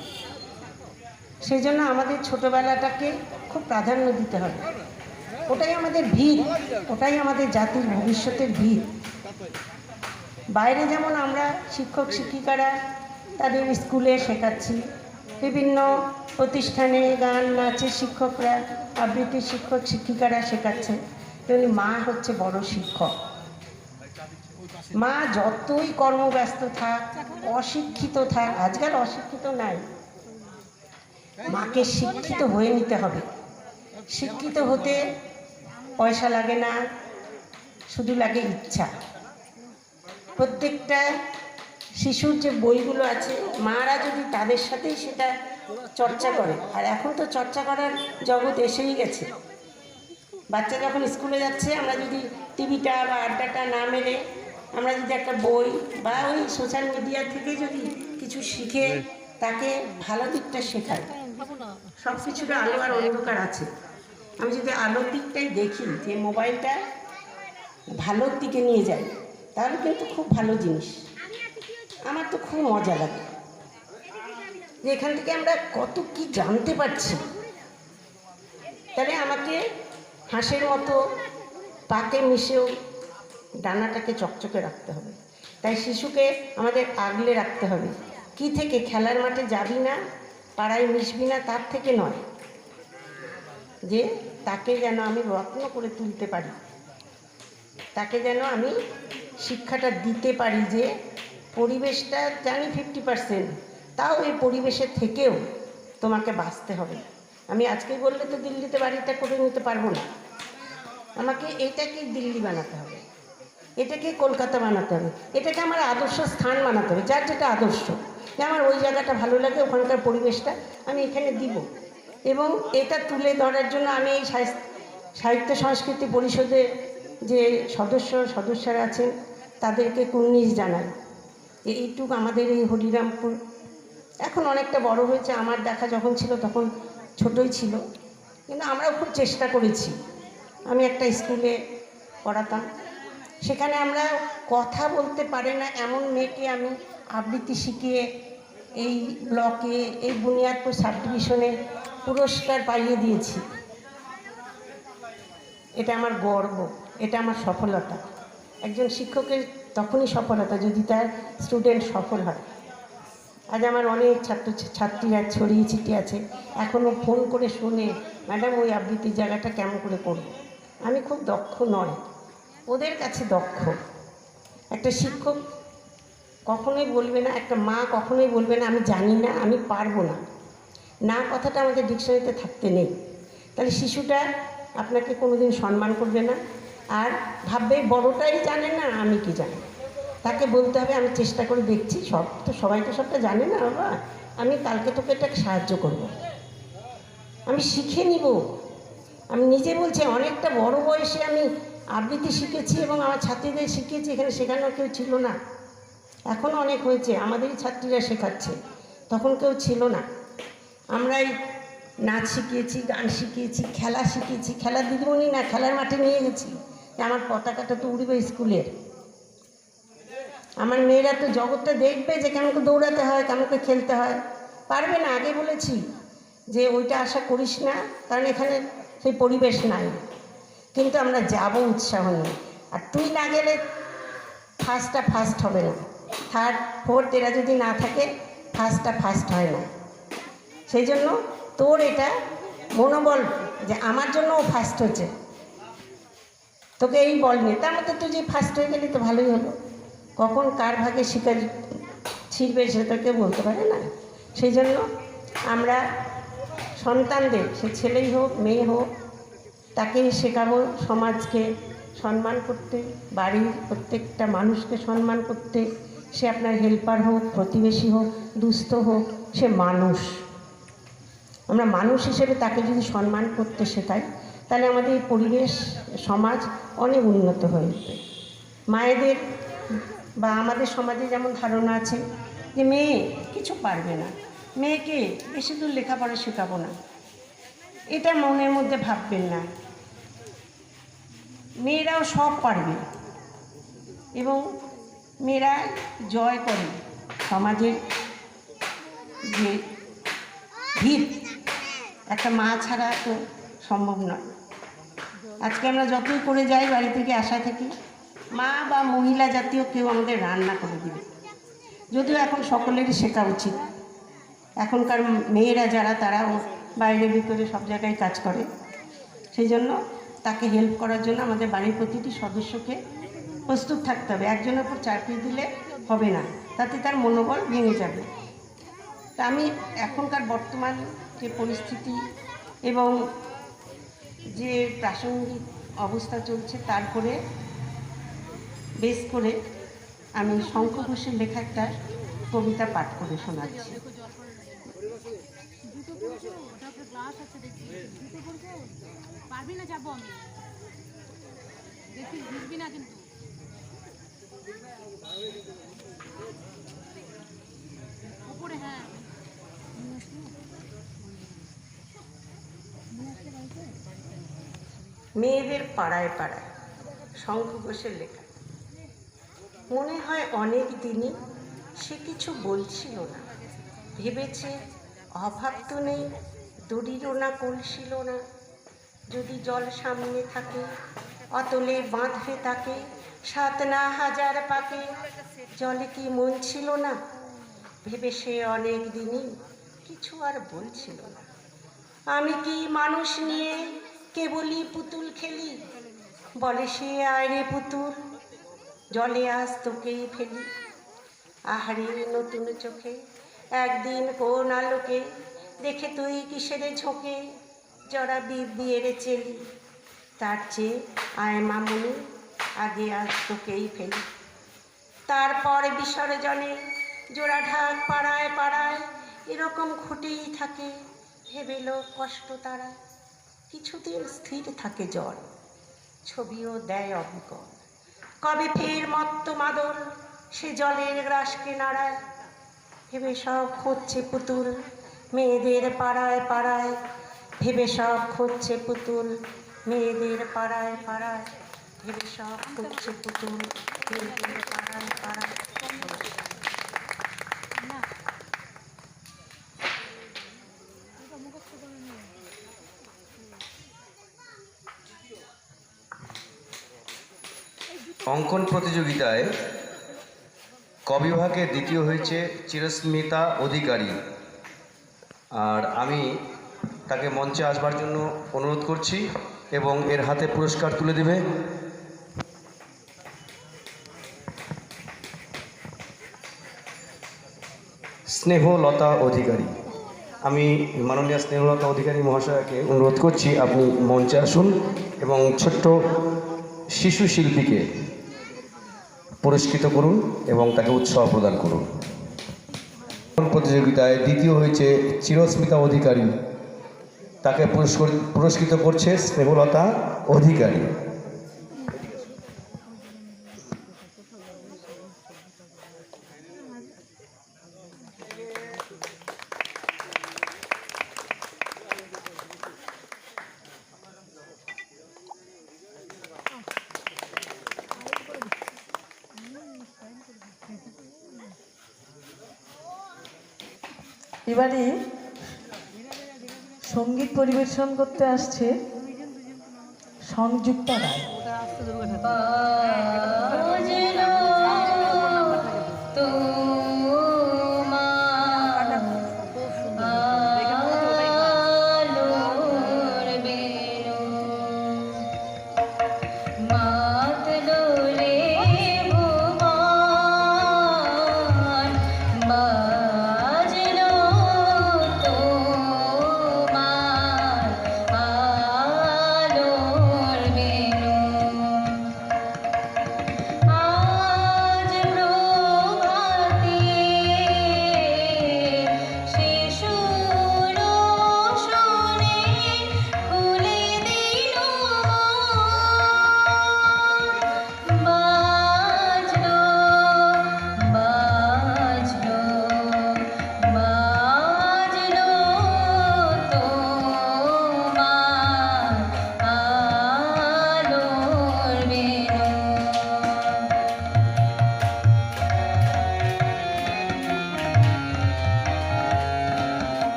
Speaker 13: সেই জন্য আমাদের ছোটোবেলাটাকে খুব প্রাধান্য দিতে হবে। ওটাই আমাদের ভিত, ওটাই আমাদের জাতির ভবিষ্যতের ভিত। বাইরে যেমন আমরা শিক্ষক শিক্ষিকারা তাদের স্কুলে শেখাচ্ছি, বিভিন্ন প্রতিষ্ঠানে গান নাচের শিক্ষকরা আবৃত্তির শিক্ষক শিক্ষিকারা শেখাচ্ছে, তেমনি মা হচ্ছে বড় শিক্ষক। মা যতই কর্মব্যস্ত থাক, অশিক্ষিত থাক, আজকাল অশিক্ষিত নাই, মাকে শিক্ষিত হয়ে নিতে হবে। শিক্ষিত হতে পয়সা লাগে না, শুধু লাগে ইচ্ছা। প্রত্যেকটা শিশুর যে বইগুলো আছে, মারা যদি তাদের সাথেই সেটা চর্চা করে, আর এখন তো চর্চা করার জগৎ এসেই গেছে। বাচ্চা যখন স্কুলে যাচ্ছে, আমরা যদি টিভিটা বা আড্ডাটা না মেরে আমরা যদি একটা বই বা ওই সোশ্যাল মিডিয়া থেকে যদি কিছু শিখে তাকে ভালো দিকটা শেখাই। সব কিছুর আলো আর অন্ধকার আছে। আমি যদি আলোর দিকটাই দেখি, যে মোবাইলটা ভালোর দিকে নিয়ে যায়, তাহলে কিন্তু খুব ভালো জিনিস। আমার তো খুব মজা লাগে যে এখান থেকে আমরা কত কি জানতে পারছি। তাহলে আমাকে হাঁসের মতো পাকে মিশেও ডানাটাকে চকচকে রাখতে হবে। তাই শিশুকে আমাদের আগলে রাখতে হবে। কি থেকে? খেলার মাঠে যাবি না, পাড়ায় মিশবি না, তার থেকে নয়, যে তাকে যেন আমি রত্ন করে তুলতে পারি, তাকে যেন আমি শিক্ষাটা দিতে পারি যে পরিবেশটা জানি 50%, তাও এই পরিবেশের থেকেও তোমাকে বাঁচতে হবে। আমি আজকেই বললে তো দিল্লিতে বাড়িটা করে নিতে পারবো না, আমাকে এটাকে দিল্লি বানাতে হবে, এটাকে কলকাতা বানাতে হবে, এটাকে আমার আদর্শ স্থান বানাতে হবে। যার যেটা আদর্শ, যে আমার ওই জায়গাটা ভালো লাগে, ওখানকার পরিবেশটা আমি এখানে দিব। এবং এটা তুলে ধরার জন্য আমি এই সাহিত্য সংস্কৃতি পরিষদের যে সদস্যরা আছেন তাদেরকে কুর্নিশ জানাই। এইটুকু আমাদের এই হরিরামপুর এখন অনেকটা বড় হয়েছে, আমার দেখা যখন ছিল তখন ছোটই ছিল, কিন্তু আমরাও খুব চেষ্টা করেছি। আমি একটা স্কুলে পড়াতাম, সেখানে আমরা কথা বলতে পারে না এমন মেয়েকে আমি আবৃত্তি শিখিয়ে এই ব্লকে, এই বুনিয়াদপুর সাব ডিভিশনে পুরস্কার পাইয়ে দিয়েছি। এটা আমার গর্ব, এটা আমার সফলতা। একজন শিক্ষকের তখনই সফলতা যদি তার স্টুডেন্ট সফল হয়। আজ আমার অনেক ছাত্রীরা ছড়িয়ে ছিটিয়ে আছে, এখনও ফোন করে শুনে, ম্যাডাম ওই আবৃত্তির জায়গাটা কেমন করে করব। আমি খুব দক্ষ নয়, ওদের কাছে দক্ষ। একটা শিক্ষক কখনোই বলবে না, একটা মা কখনোই বলবে না আমি জানি না, আমি পারবো না। না কথাটা আমাদের ডিকশনারিতে থাকতে নেই। তাহলে শিশুটা আপনাকে কোনোদিন সম্মান করবে না, আর ভাববে বড়টাই জানে না, আমি কি জানি। তাকে বলতে হবে আমি চেষ্টা করে দেখছি, সবাই তো সবটা জানে না বাবা, আমি কালকে তোকে এটা সাহায্য করব, আমি শিখে নিব। আমি নিজে বলছি অনেকটা বড় বয়সে আমি আবৃত্তি শিখেছি এবং আমার ছাত্রীদের শিখিয়েছি, এখানে শেখানোর কেউ ছিল না। এখনও অনেক হয়েছে, আমাদেরই ছাত্রীরা শেখাচ্ছে, তখন কেউ ছিল না। আমরাই নাচ শিখিয়েছি, গান শিখিয়েছি, খেলা শিখিয়েছি। খেলার দিদিমণি না, খেলার মাঠে নিয়ে গেছি, যে আমার পতাকাটা তো উড়বে স্কুলের। আমার মেয়েরা তো জগৎটা দেখবে যে কেমন করে দৌড়াতে হয়, কেমন করে খেলতে হয়। পারবে না, আগে বলেছি যে ওইটা আশা করিস না, কারণ এখানে সেই পরিবেশ নাই। কিন্তু আমরা যাব উৎসাহ নিয়ে। আর তুই না গেলে ফার্স্টটা ফার্স্ট হবে না, থার্ড ফোর্থ এরা যদি না থাকে ফার্স্টটা ফার্স্ট হয় না। সেই জন্য তোর এটা মনোবল যে আমার জন্য ও ফার্স্ট হচ্ছে, তোকে এই বল নিয়ে, তার মধ্যে তুই যে ফার্স্ট হয়ে গেলি তো ভালোই হলো। কখন কার ভাগে শিকার ছিড়বে সেটা কেউ বলতে পারে না। সেই জন্য আমরা সন্তানদের, সে ছেলেই হোক মেয়ে হোক, তাকে শেখাবো সমাজকে সম্মান করতে, বাড়ির প্রত্যেকটা মানুষকে সম্মান করতে। সে আপনার হেল্পার হোক, প্রতিবেশী হোক, দুস্থ হোক, সে মানুষ। আমরা মানুষ হিসেবে তাকে যদি সম্মান করতে শেখাই, তাহলে আমাদের এই পরিবেশ, সমাজ অনেক উন্নত হয়ে উঠবে। মায়েদের বা আমাদের সমাজে যেমন ধারণা আছে যে মেয়ে কিছু পারবে না, মেয়েকে বেশি দূর লেখাপড়া শেখাবো না, এটা মনের মধ্যে ভাববেন না। মেয়েরাও সব পারবে এবং মেয়েরা জয় করে সমাজের যে ভিত, একটা মা ছাড়া তো সম্ভব নয়। আজকে আমরা যতই করে যাই বাড়ি থেকে আসা থেকে, মা বা মহিলা জাতীয় কেউ আমাদের রান্না করে দিবে। যদিও এখন সকলেরই শেখা উচিত। এখনকার মেয়েরা যারা, তারাও বাইরে ভিতরে সব জায়গায় কাজ করে। সেই জন্য তাকে হেল্প করার জন্য আমাদের বাড়ির প্রতিটি সদস্যকে প্রস্তুত থাকতে হবে। একজনের উপর চাপিয়ে দিলে হবে না, তাতে তার মনোবল ভেঙে যাবে। তা আমি এখনকার বর্তমান যে পরিস্থিতি এবং যে প্রাসঙ্গিক অবস্থা চলছে, তারপরে বেশ করে আমি শঙ্খ ঘোষের লেখা একটা কবিতা পাঠ করে শোনাচ্ছি। মেয়েদের পাড়ায় পাড়ায়, শঙ্খ ঘোষের লেখা। মনে হয় অনেক দিনই সে কিছু বলছিল না, ভেবেছে অভাব তো নেই, দড়িরও না কলছিল না। যদি জল সামনে থাকে অতলে বাঁধবে তাকে, 7 না 1000 পাকে, জলে কি মন ছিল না। ভেবে সে অনেক দিনই কিছু আর বলছিল না। আমি কি মানুষ নিয়ে কেবলই পুতুল খেলি, বলে সে আয় রে পুতুল, জলে আজ তোকেই ফেলি। আহারে নতুন চোখে একদিন কোন আলোকে, দেখে তুই কিসেরে ঝোঁকে, জরা বিয়ের চেলি। তার চেয়ে আয় মামুনি, আগে আজ তোকেই ফেলি। তারপর বিসর্জনে জোড়া ঢাক পাড়ায় পাড়ায়, এরকম ঘটেই থাকে, ভেবে লোক কষ্ট তারা। কিছুদিন স্থির থাকে জল, ছবিও দেয় অবিকল, কবে ফের মত্ত মাদল সে জলের গ্রাসকে নাড়ায়। ভেবে সব খুঁজছে পুতুল মেয়েদের পাড়ায় পাড়ায়, ভেবে সব খুঁজছে পুতুল মেয়েদের পাড়ায় পাড়ায়, ভেবে সব খুঁজছে পুতুল মেয়েদের পাড়ায় পাড়ায়।
Speaker 12: অঙ্কন প্রতিযোগিতায় ক বিভাগে দ্বিতীয় হয়েছে চিরস্মিতা অধিকারী, আর আমি তাকে মঞ্চে আসবার জন্য অনুরোধ করছি এবং এর হাতে পুরস্কার তুলে দেবে স্নেহলতা অধিকারী। আমি মাননীয় স্নেহলতা অধিকারী মহাশয়কে অনুরোধ করছি আপনি মঞ্চে আসুন এবং ছোট্ট শিশু শিল্পীকে পুরস্কৃত করুন এবং তাকে উৎসাহ প্রদান করুন। প্রতিযোগিতায় দ্বিতীয় হয়েছে চিরস্মিতা অধিকারী, তাকে পুরস্কৃত করছে স্নেহলতা অধিকারী।
Speaker 5: এবারে সঙ্গীত পরিবেশন করতে আসছে সংযুক্তা রায়।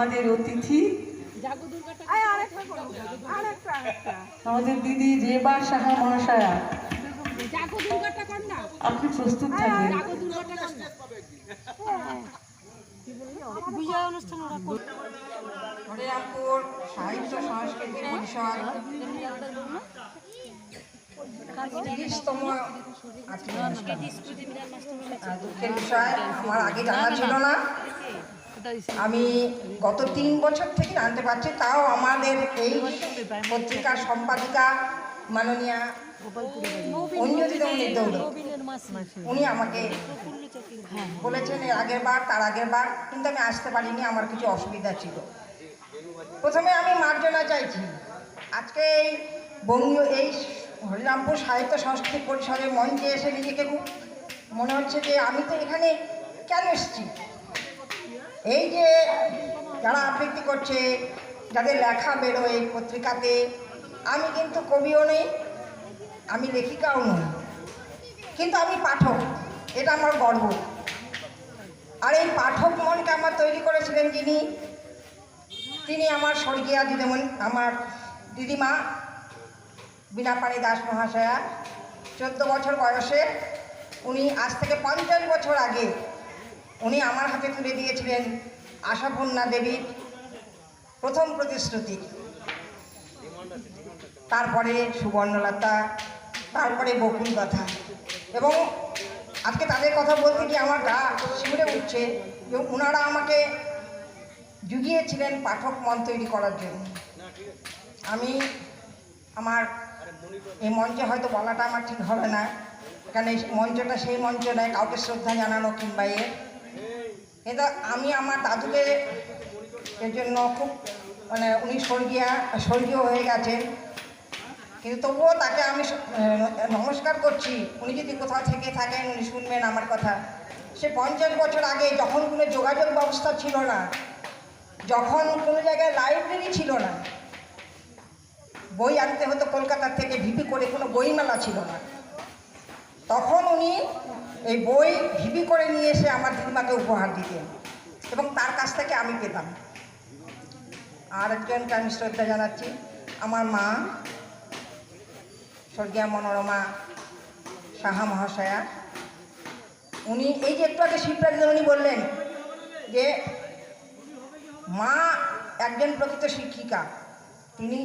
Speaker 5: আমাদের অতিথি আমাদের দিদি রেবা সাহা মহাশয়া, আপনি প্রস্তুত থাকবেন।
Speaker 9: হরিরামপুর সাহিত্য সংস্কৃতি পরিষদ 30তম দুঃখের বিষয়, আমার আগে জানা ছিল না। আমি গত 3 বছর থেকে জানতে পারছি, তাও আমাদের এই পত্রিকার সম্পাদিকা মাননীয়া অঞ্জলিদমণি দৌড়, উনি আমাকে বলেছেন এর আগের বার, তার আগের বার, কিন্তু আমি আসতে পারিনি, আমার কিছু অসুবিধা ছিল। প্রথমে আমি মার্জনা চাইছি, আজকে এই বঙ্গীয় এই হরিরামপুর সাহিত্য সংস্কৃতি পরিষদের মঞ্চে এসে নিজেকে খুব মনে হচ্ছে যে আমি তো এখানে কেন এসেছি। এই যে যারা আবৃত্তি করছে, যাদের লেখা বেরোয় পত্রিকাতে, আমি কিন্তু কবিও নেই, আমি লেখিকাও নই, কিন্তু আমি পাঠক, এটা আমার গর্ব। আর এই পাঠক মনকে আমার তৈরি করেছিলেন যিনি, তিনি আমার স্বর্গীয়া দিদিমণি, আমার দিদিমা বীণাপাণি দাস মহাশয়া। 14 বছর বয়সে উনি, আজ থেকে 50 বছর আগে উনি আমার হাতে তুলে দিয়েছিলেন আশাপূর্ণা দেবীর প্রথম প্রতিশ্রুতি, তারপরে সুবর্ণলতা, তারপরে বকুল কথা। এবং আজকে তাদের কথা বলতে গিয়ে আমার গা শিউরে উঠছে যে ওনারা আমাকে জুগিয়েছিলেন পাঠক মন তৈরি করার জন্য। আমি আমার এই মঞ্চে হয়তো বলাটা আমার ঠিক হবে না, এখানে মঞ্চটা সেই মঞ্চ নয় কাউকে শ্রদ্ধা জানানো কিংবা কিন্তু আমি আমার দাদুকে এর জন্য খুব উনি স্বর্গীয় হয়ে গেছেন, কিন্তু তবুও তাকে আমি নমস্কার করছি। উনি যদি কোথাও থেকে থাকেন, উনি শুনবেন আমার কথা। সে 50 বছর আগে, যখন কোনো যোগাযোগ ব্যবস্থা ছিল না, যখন কোনো জায়গায় লাইব্রেরি ছিল না, বই আনতে হতো কলকাতা থেকে ভিপি করে, কোনো বইমেলা ছিল না, তখন উনি এই বই ভিপি করে নিয়ে এসে আমার দিদিমাকে উপহার দিতেন এবং তার কাছ থেকে আমি পেতাম। আর একজনকে আমি শ্রদ্ধা জানাচ্ছি, আমার মা স্বর্গীয়া মনোরমা সাহা মহাশয়া। উনি এই যে একটু আগে শিবরাজ উনি বললেন যে মা একজন প্রকৃত শিক্ষিকা, তিনি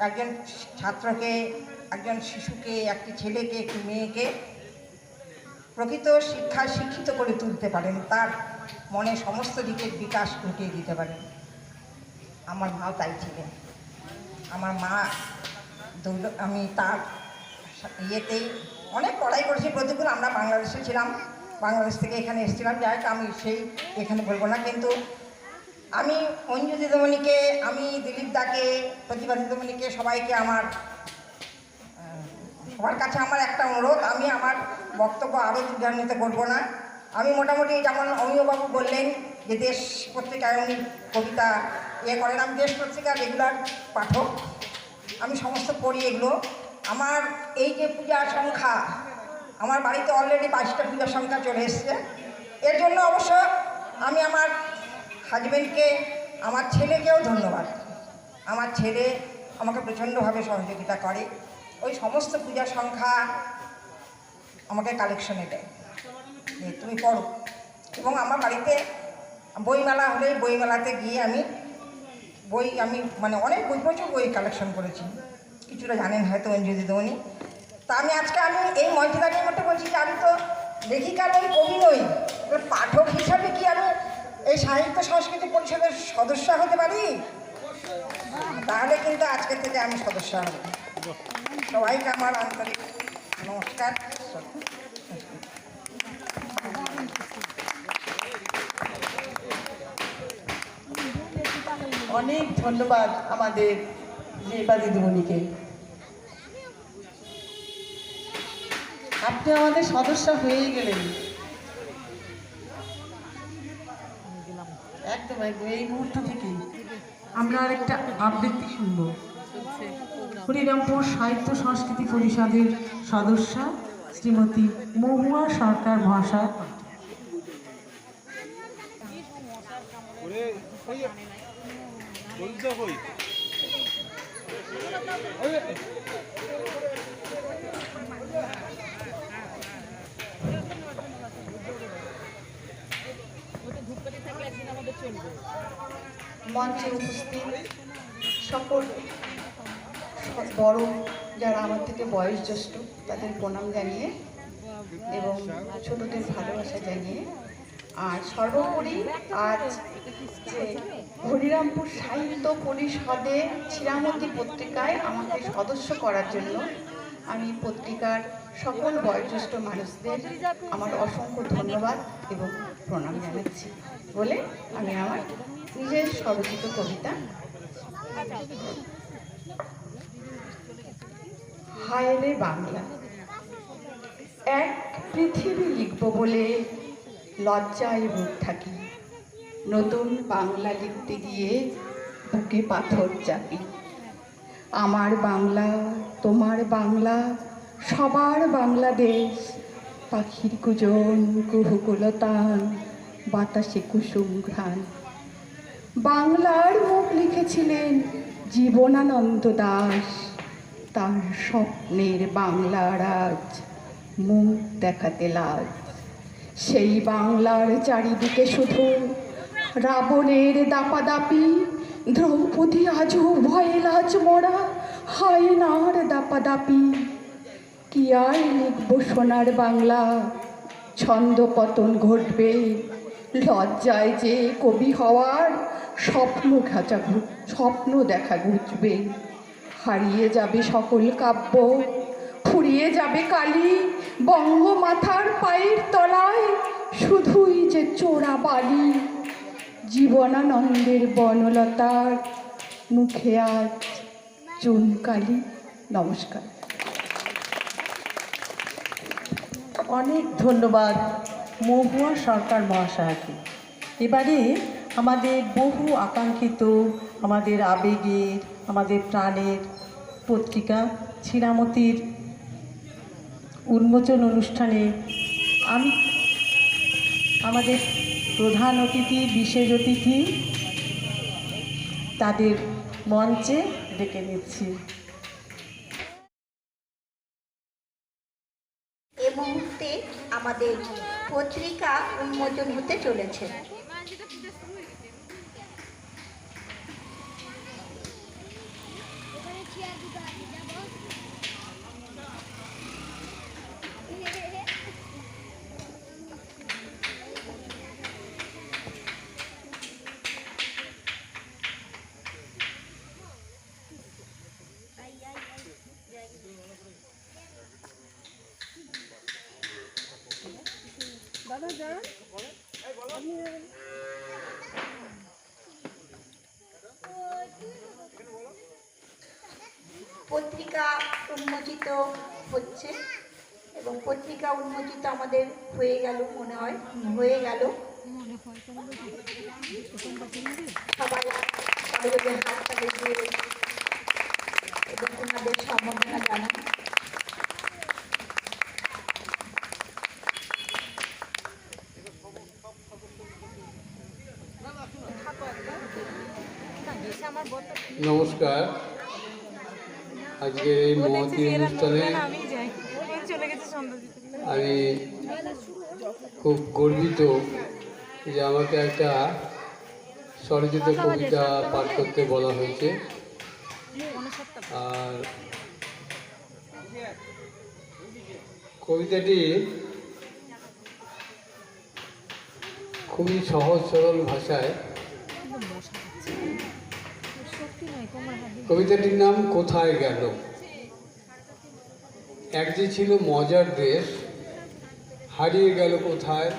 Speaker 9: একজন ছাত্রকে, একজন শিশুকে, একটি ছেলেকে, একটি মেয়েকে প্রকৃত শিক্ষায় শিক্ষিত করে তুলতে পারেন, তার মনে সমস্ত দিকের বিকাশ ঘটিয়ে দিতে পারেন। আমার মাও তাই ছিলেন। আমার মা আমি তার ইয়েতেই অনেক পড়াই করেছি, প্রতিকূল। আমরা বাংলাদেশে ছিলাম, বাংলাদেশ থেকে এখানে এসেছিলাম, যাই হোক আমি সেই এখানে বলবো না, কিন্তু আমি অঞ্জু দিদিমণিকে, আমি দিলীপ দাকে, প্রতিভা দিদিমণিকে, সবাইকে আমার সবার কাছে আমার একটা অনুরোধ, আমি আমার বক্তব্য আরও দীর্ঘান্বিত করবো না। আমি মোটামুটি যেমন অমিয়বাবু বললেন যে দেশ পত্রিকায় উনি কবিতা করেন, আমি দেশ পত্রিকার রেগুলার পাঠক, আমি সমস্ত পড়ি এগুলো। আমার এই যে পূজার সংখ্যা, আমার বাড়িতে অলরেডি 22টা পূজার সংখ্যা চলে এসছে। এর জন্য অবশ্য আমি আমার হাজব্যান্ডকে, আমার ছেলেকেও ধন্যবাদ। আমার ছেলে আমাকে প্রচণ্ডভাবে সহযোগিতা করে, ওই সমস্ত পূজার সংখ্যা আমাকে কালেকশনে দেয়, তুমি পড়ো। এবং আমার বাড়িতে বইমেলা হলে বইমেলাতে গিয়ে আমি অনেক বই, প্রচুর বই কালেকশন করেছি, কিছুটা জানেন হয়তো অঞ্জু দিদিমণি। তা আমি আজকে এই মঞ্চটাকে মধ্যে বলছি যে আমি তো লেখিকা নই, কবি নই, পাঠক হিসাবে কি আমি এই সাহিত্য সংস্কৃতি পরিষদের সদস্য হতে পারি? তাহলে কিন্তু আজকের থেকে আমি সদস্য হব। সবাইকে আমার আন্তরিক নমস্কার।
Speaker 5: অনেক ধন্যবাদ আমাদের রেবা দিদিমণিকে। আপনি আমাদের সদস্য হয়ে গেলেন, একদম একদম এই মুহূর্ত থেকেই। আমরা আরেকটা আবৃত্তি শুনব। হরিরামপুর সাহিত্য সংস্কৃতি পরিষদের সদস্যা শ্রীমতী মহুয়া সরকার মহাশয়।
Speaker 14: মঞ্চে উপস্থিত সকল বড় যারা আমার থেকে বয়োজ্যেষ্ঠ তাদের প্রণাম জানিয়ে এবং ছোটদের ভালোবাসা জানিয়ে, আর সর্বোপরি আজ যে হরিরামপুর সাহিত্য পরিষদে শ্রীরামতী পত্রিকায় আমাকে সদস্য করার জন্য আমি পত্রিকার সকল বয়োজ্যেষ্ঠ মানুষদের আমার অসংখ্য ধন্যবাদ এবং প্রণাম জানাচ্ছি বলে আমি আমার নিজের স্বরচিত কবিতা হায় রে বাংলা। এক পৃথিবী লিখব বলে লজ্জায় বুক থাকি, নতুন বাংলা লিখতে গিয়ে বুকে পাথর চাপি। আমার বাংলা তোমার বাংলা সবার বাংলাদেশ, পাখির কুজন কুহুকুলতান বাতাসে কুসুম ঘ্রাণ। বাংলার মুখ লিখেছিলেন জীবনানন্দ দাস, তার স্বপ্নের বাংলার আজ মুখ দেখাতে লাজ। সেই বাংলার চারিদিকে শুধু রাবণের দাপাদাপি, দ্রৌপদী আজও ভয়ে লাজ মরা হায়নার দাপাদাপি। কি আর লিখব সোনার বাংলা, ছন্দ পতন ঘটবে, লজ্জায় যে কবি হওয়ার স্বপ্ন দেখা ঘুচবে। হারিয়ে যাবে সকল কাব্য, ফুরিয়ে যাবে কালি, বঙ্গমাথার পায়ের তলায় শুধুই যে চোরা বালি। জীবনানন্দের বনলতার মুখে আজ চুনকালি। নমস্কার।
Speaker 5: অনেক ধন্যবাদ মহুয়া সরকার মহাশয়কে। এবারে আমাদের বহু আকাঙ্ক্ষিত, আমাদের আবেগের, আমাদের প্রাণের পত্রিকা শ্রীরামতীর উন্মোচন অনুষ্ঠানে আমি আমাদের প্রধান অতিথি, বিশেষ অতিথি তাদের মঞ্চে ডেকে নিচ্ছি।
Speaker 15: এই মুহূর্তে আমাদের পত্রিকা উন্মোচন হতে চলেছে। পত্রিকা উন্মোচিত হচ্ছে এবং পত্রিকা উন্মোচিত আমাদের হয়ে গেল, মনে হয় হয়ে গেল। সবাই সহযোগে হাততালি দিয়ে এবং ওনাদের সম্বর্ধনা জানান।
Speaker 16: নমস্কার। আজকের এই মহতী অনুষ্ঠানে আমি খুব গর্বিত যে আমাকে একটা স্বরচিত কবিতা পাঠ করতে বলা হয়েছে। আর কবিতাটি খুবই সহজ সরল ভাষায়। কবিতাটির নাম কোথায় গেল। এক যে ছিল মজার দেশ, হারিয়ে গেল কোথায়,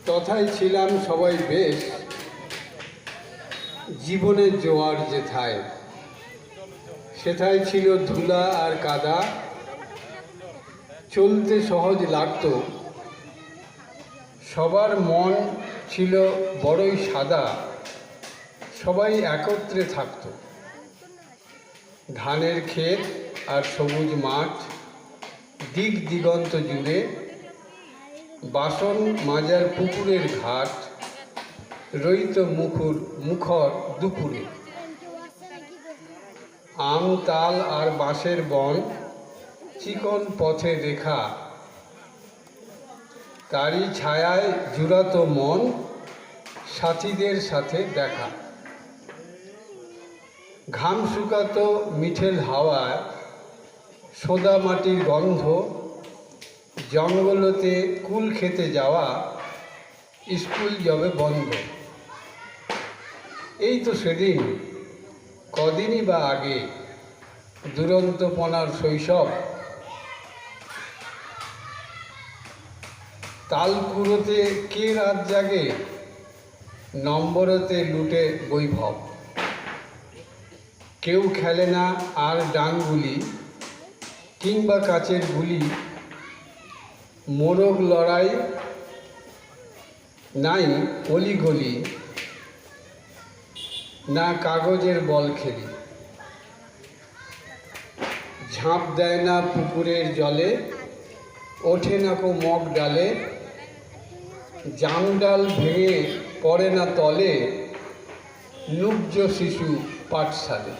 Speaker 16: তথায় ছিলাম সবাই বেশ, জীবনের জোয়ার যেথায়, সেথায় ছিল ধুলা আর কাদা, চলতে সহজ লাগত, সবার মন ছিল বড়ই সাদা, সবাই একত্রে থাকত। ধানের ক্ষেত আর সবুজ মাঠ, দিক দিগন্ত জুড়ে, বাসন মাজার পুকুরের ঘাট, রইত মুখর দুপুরে। আম তাল আর বাঁশের বন, চিকন পথে রেখা, তারই ছায়ায় জুড়াতো মন, সাথীদের সাথে দেখা। ঘাম শুকাতো মিঠেল হাওয়ায়, সোদা মাটির গন্ধ, জঙ্গলতে কুল খেতে যাওয়া, স্কুল যাবে বন্ধ। এই তো সেদিন, কদিনই বা আগে, দুরন্তপনার শৈশব। তালকুড়োতে কে রাত জাগে, নম্বরতে লুটে বৈভব। কেউ খেলে না আর ডাংগুলি কিংবা কাচের গুলি, মোরগ লড়াই নাই অলিগলি, না কাগজের বল খেলি। ঝাঁপ দেয় না পুকুরের জলে, ওঠে না কো মগ ডালে, জাম ডাল ভেঙে পড়ে না তলে, নুব্জ শিশু পাঠশালে।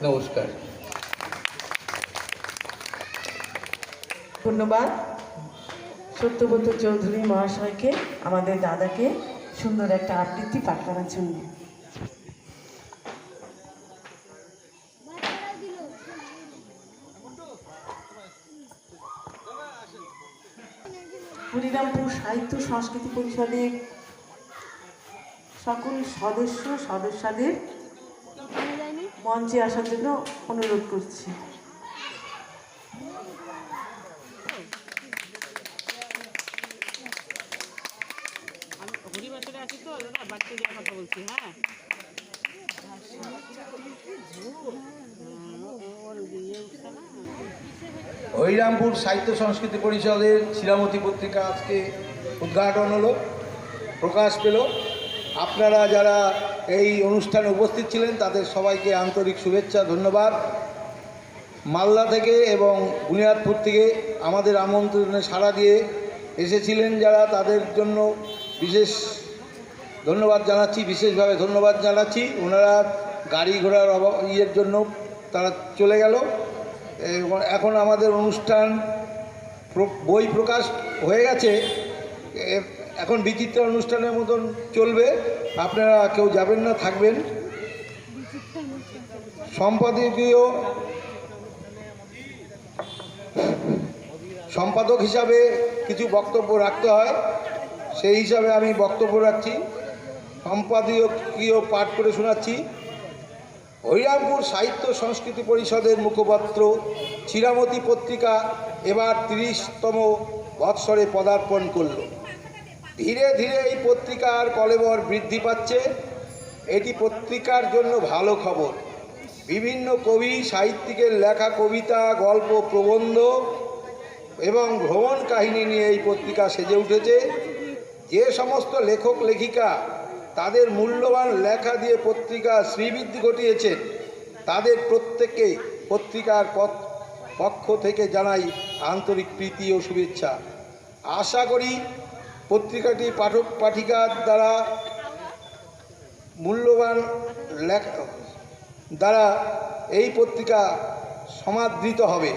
Speaker 16: নমস্কার।
Speaker 5: ধন্যবাদ সত্যব্রত চৌধুরী মহাশয়কে, আমাদের দাদাকে সুন্দর একটা আবৃত্তি পাঠ করার জন্য। হরিরামপুর সাহিত্য সংস্কৃতি পরিষদের সকল সদস্যদের মঞ্চে আসার জন্য অনুরোধ করছি।
Speaker 17: হরিরামপুর সাহিত্য সংস্কৃতি পরিষদের শিলামতি পত্রিকা আজকে উদ্ঘাটন হলো, প্রকাশ পেল। আপনারা যারা এই অনুষ্ঠানে উপস্থিত ছিলেন তাদের সবাইকে আন্তরিক শুভেচ্ছা, ধন্যবাদ। মালদা থেকে এবং বুনিয়াদপুর থেকে আমাদের আমন্ত্রণে সাড়া দিয়ে এসেছিলেন যারা, তাদের জন্য বিশেষ ধন্যবাদ জানাচ্ছি, বিশেষভাবে ধন্যবাদ জানাচ্ছি। ওনারা গাড়ি ঘোড়ার ইয়ের জন্য তারা চলে গেল। এখন আমাদের অনুষ্ঠান বই প্রকাশ হয়ে গেছে, এখন বিচিত্র অনুষ্ঠানের মতন চলবে। আপনারা কেউ যাবেন না, থাকবেন। সম্পাদক হিসাবে কিছু বক্তব্য রাখতে হয়, সেই হিসাবে আমি বক্তব্য রাখছি। সম্পাদকীয় পাঠ করে শোনাচ্ছি। হরিরামপুর সাহিত্য সংস্কৃতি পরিষদের মুখপাত্র শিলামতি পত্রিকা এবার 30তম বৎসরে পদার্পণ করল। ধীরে ধীরে এই পত্রিকার কলেবর বৃদ্ধি পাচ্ছে। এটি পত্রিকার জন্য ভালো খবর। বিভিন্ন কবি সাহিত্যিকের লেখা কবিতা, গল্প, প্রবন্ধ এবং ভ্রমণ কাহিনী নিয়ে এই পত্রিকা সেজে উঠেছে। যে সমস্ত লেখক লেখিকা তাদের মূল্যবান লেখা দিয়ে পত্রিকা শ্রীবৃদ্ধি ঘটিয়েছেন, তাদের প্রত্যেককে পত্রিকার পক্ষ থেকে জানাই আন্তরিক প্রীতি ও শুভেচ্ছা। আশা করি পত্রিকাটি পাঠক পাঠিকার দ্বারা মূল্যবান লেখা দ্বারা এই পত্রিকা সমাদৃত হবে।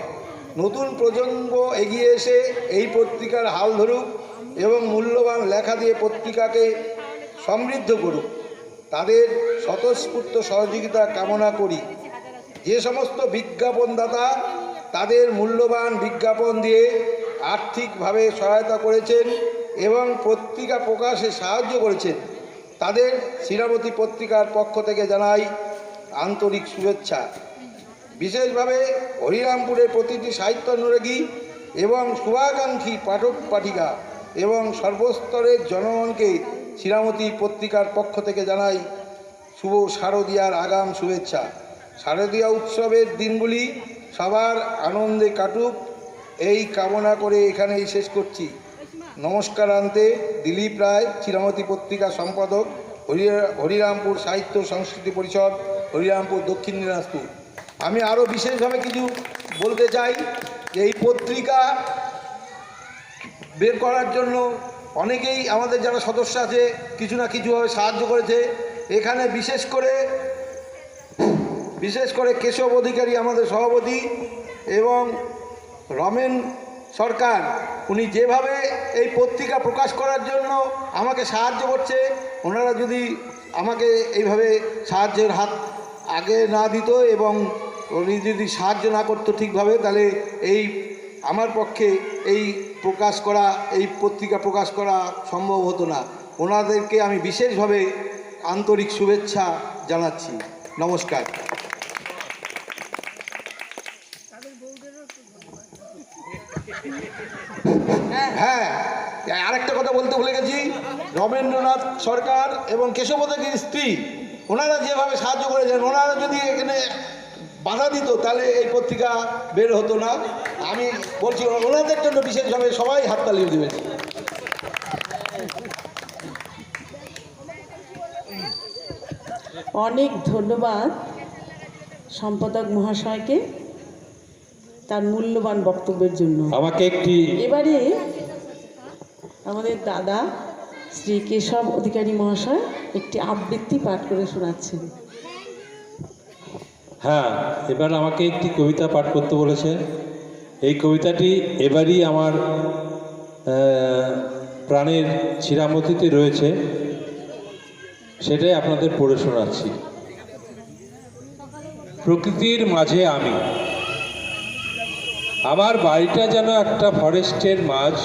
Speaker 17: নতুন প্রজন্ম এগিয়ে এসে এই পত্রিকার হাল ধরুক এবং মূল্যবান লেখা দিয়ে পত্রিকাকে সমৃদ্ধ করুক। তাদের স্বতঃস্ফূর্ত সহযোগিতা কামনা করি। যে সমস্ত বিজ্ঞাপনদাতা তাদের মূল্যবান বিজ্ঞাপন দিয়ে আর্থিকভাবে সহায়তা করেছেন এবং পত্রিকা প্রকাশে সাহায্য করেছেন, তাদের শিলামতি পত্রিকার পক্ষ থেকে জানাই আন্তরিক শুভেচ্ছা। বিশেষভাবে হরিরামপুরের প্রতিটি সাহিত্যানুরাগী এবং শুভাকাঙ্ক্ষী পাঠক পাঠিকা এবং সর্বস্তরের জনগণকে শিলামতি পত্রিকার পক্ষ থেকে জানাই শুভ শারদীয়ার আগাম শুভেচ্ছা। শারদীয়া উৎসবের দিনগুলি সবার আনন্দে কাটুক, এই কামনা করে এখানেই শেষ করছি। নমস্কারান্তে দিলীপ রায়, শিলামতি পত্রিকা সম্পাদক, হরিরামপুর সাহিত্য সংস্কৃতি পরিষদ, হরিরামপুর, দক্ষিণ দিনাজপুর। আমি আরও বিশেষভাবে কিছু বলতে চাই যে এই পত্রিকা বের করার জন্য অনেকেই আমাদের যারা সদস্য আছে কিছু না কিছুভাবে সাহায্য করেছে। এখানে বিশেষ করে কেশব অধিকারী আমাদের সভাপতি এবং রমেন সরকার, উনি যেভাবে এই পত্রিকা প্রকাশ করার জন্য আমাকে সাহায্য করছে, ওনারা যদি আমাকে এইভাবে সাহায্যের হাত আগে না দিত এবং উনি যদি সাহায্য না করতো ঠিকভাবে, তাহলে এই আমার পক্ষে এই পত্রিকা প্রকাশ করা সম্ভব হতো না। ওনাদেরকে আমি বিশেষভাবে আন্তরিক শুভেচ্ছা জানাচ্ছি। নমস্কার। হ্যাঁ, আরেকটা কথা বলতে ভুলে গেছি, রবীন্দ্রনাথ সরকার এবং কেশবদেবীর স্ত্রী, ওনারা যেভাবে সাহায্য করেছেন, ওনারা যদি এখানে বাধা দিত তাহলে এই পত্রিকা বের হতো না। আমি বলছি ওনাদের জন্য বিশেষভাবে সবাই হাততালি দেবেন।
Speaker 1: অনেক ধন্যবাদ সম্পাদক মহাশয়কে তার মূল্যবান বক্তব্যের জন্য। এবারে আমাদের দাদা শ্রী কেশব অধিকারী মহাশয় একটি আবৃত্তি পাঠ করে শোনাচ্ছেন।
Speaker 3: হ্যাঁ, এবার আমাকে একটি কবিতা পাঠ করতে বলেছে। এই কবিতাটি এবারই আমার প্রাণের শিরামতিতে রয়েছে, সেটাই আপনাদের পড়ে শোনাচ্ছি। প্রকৃতির মাঝে আমি, আমার বাড়িটা যেন একটা ফরেস্টের মাঝ,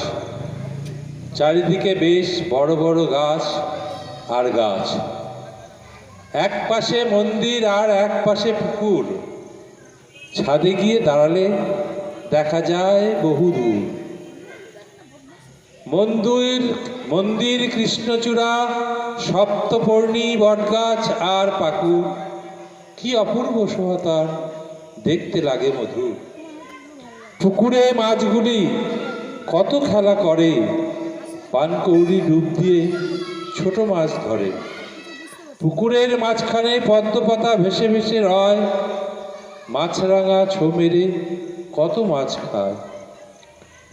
Speaker 3: চারিদিকে বেশ বড় বড় গাছ আর গাছ, এক পাশে মন্দির আর এক পাশে পুকুর, ছাদে গিয়ে দাঁড়ালে দেখা যায় বহু দূর। মন্দির কৃষ্ণচূড়া, সপ্তপর্ণী বটগাছ আর পাকুর, কি অপূর্ব শোভা তার, দেখতে লাগে মধুর। পুকুরে মাছগুলি কত খেলা করে, পানকৌড়ি ডুব দিয়ে ছোট মাছ ধরে। পুকুরের মাঝখানে পদ্মপাতা ভেসে ভেসে রয়, মাছরাঙা ছো মেরে কত মাছ খায়।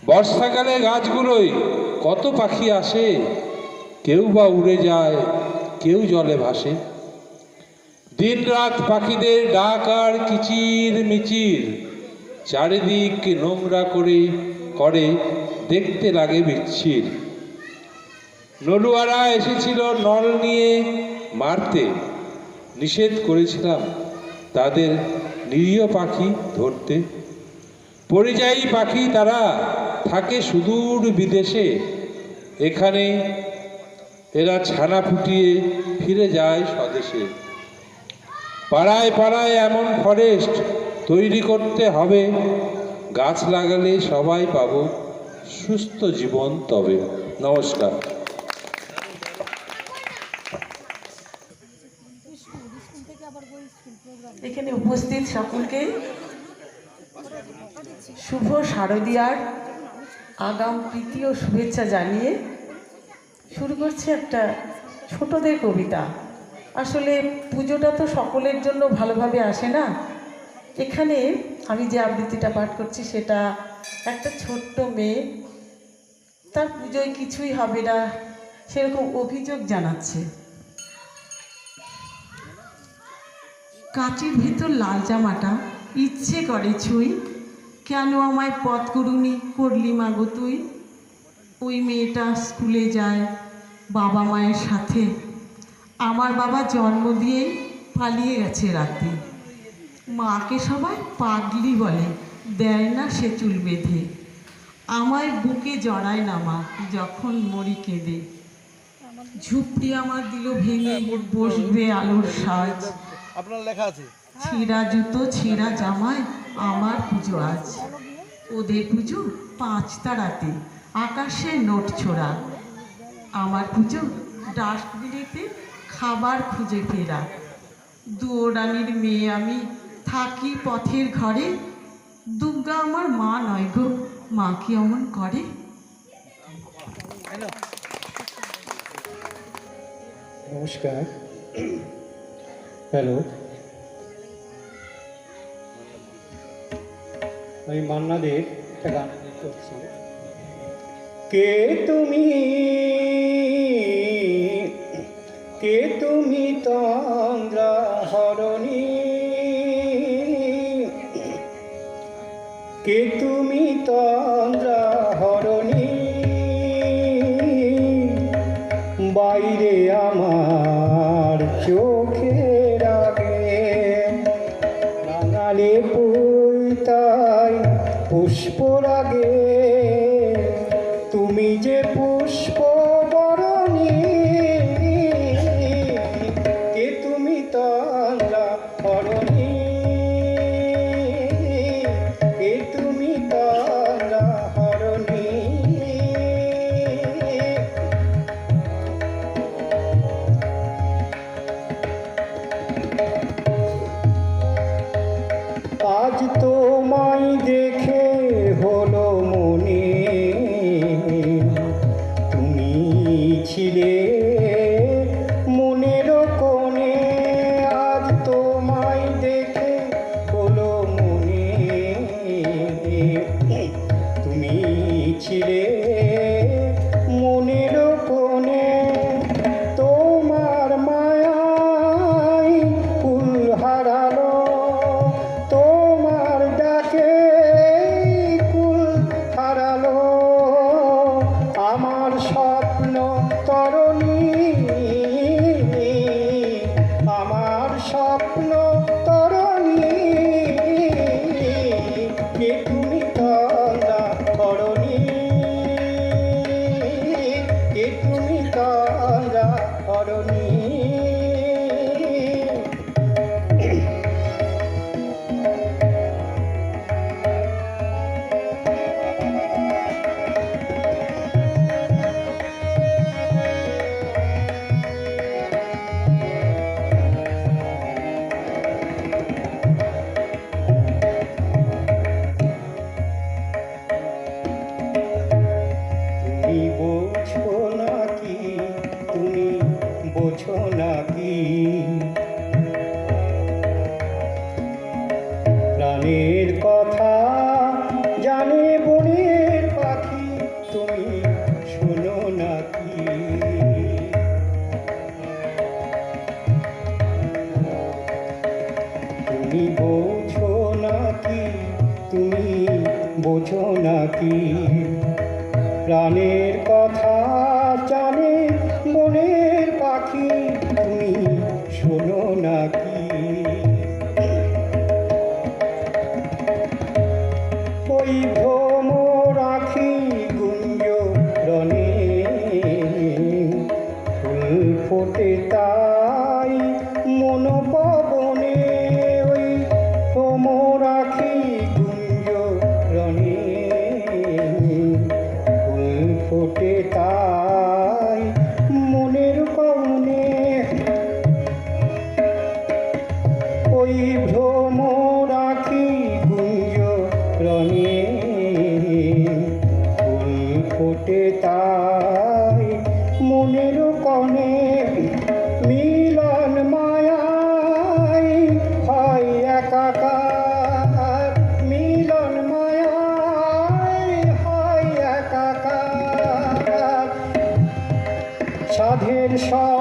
Speaker 3: বর্ষাকালে গাছগুলোই কত পাখি আসে, কেউ বা উড়ে যায়, কেউ জলে ভাসে। দিন রাত পাখিদের ডাক আর কিচির মিচির, চারিদিক নোংরা করে দেখতে লাগে বিচ্ছির। নলুয়ারা এসেছিল নল নিয়ে মারতে, নিষেধ করেছিলাম তাদের নিরীহ পাখি ধরতে। পরিযায়ী পাখি তারা, থাকে সুদূর বিদেশে, এখানে এরা ছানা ফুটিয়ে ফিরে যায় স্বদেশে। পাড়ায় পাড়ায় এমন ফরেস্ট তৈরি করতে হবে, গাছ লাগালে সবাই পাবো সুস্থ জীবন তবে। নমস্কার।
Speaker 1: এখানে উপস্থিত সকলকে শুভ শারদীয়ার আগাম প্রীতি ও শুভেচ্ছা জানিয়ে শুরু করছে একটা ছোটদের কবিতা। আসলে পুজোটা তো সকলের জন্য ভালোভাবে আসে না। এখানে আমি যে আবৃত্তিটা পাঠ করছি সেটা একটা ছোট্ট মেয়ে, তার পুজোয় কিছুই হবে না সেরকম অভিযোগ জানাচ্ছে। কাঁচির ভিতর লাল জামাটা ইচ্ছে করে ছুঁই, কেন আমায় পথ করলি মাগো তুই। ওই মেয়েটা স্কুলে যায় বাবা মায়ের সাথে, আমার বাবা জন্ম দিয়েই পালিয়ে গেছে রাতে। মাকে সবাই পাগলি বলে, দেয় না সে চুল বেঁধে। আমায় বুকে জড়ায় না মা যখন মরি কেঁদে। ঝুপড়ি আমার দিল ভেঙে, বসবে আলোর সাজ।
Speaker 17: আপনার লেখা আছে,
Speaker 1: ছেঁড়া জুতো ছেঁড়া জামায় আমার পুজো আজ। ওদের পুজো 5 তারাতে, আকাশে নোট ছোড়া। আমার পুজো ডাস্টবিনেতে খাবার খুঁজে ফেরা। দুয়োরানির মেয়ে আমি, থাকি পথের ঘরে। দুর্গা আমার মা নয় গো, মা কি অমন করে।
Speaker 2: নমস্কার। হ্যালো, আমি মান্না দেব একটা গান করছি।
Speaker 7: কে তুমি, কে তুমি তন্দ্রা হরণী, কে তুমি তন্দ্রা হরণী, বাইরে আমার চোখের আগে বাঙালি পুইতাই পুষ্প রাগে, তুমি যে পুষ্প বরণী, কে তুমি তন্দ্রা হরণী, কে তুমি তন্দ্রা হরণী। আজ তোমায় দেখে হলো মনে, তুমি ছিলে মনের কোণে, আজ তোমায় দেখে হলো মনে, তুমি ছিলে মনের কোণে, তোমার মায়ায় ফুল হারালো, তোমার ডাকে কুল হারালো, আমার স্বপ্ন তরণী, আমার স্বপ্ন তরণী, কে তুমি তন্দ্রা হরণী, কে তুমি তন্দ্রা হরণী। তুমি বোঝো নাকি, তুমি বোঝো নাকি, প্রাণের কথা জানে বনের পাখি, তুমি শোনো নাকি, তুমি বোঝো নাকি, তুমি বোঝো নাকি, প্রাণের কথা জানে মনের পাখি, তুমি শোনো নাকি, ওই ভ্রম রাখি গুঞ্জ রণে, ফুল ফোটে তাই মন পবনে, ওই ভ্রম রাখি গুঞ্জ রণে, ফুল ফোটে তাই মনের কোণে, ওই ভ্রম রাখি গুঞ্জ রণে, ফুল ফোটে তাই মনের কোণে, মিলন মায়াই হয় একাকার, মিলন মায়াই হয় একাকার, সাধের সব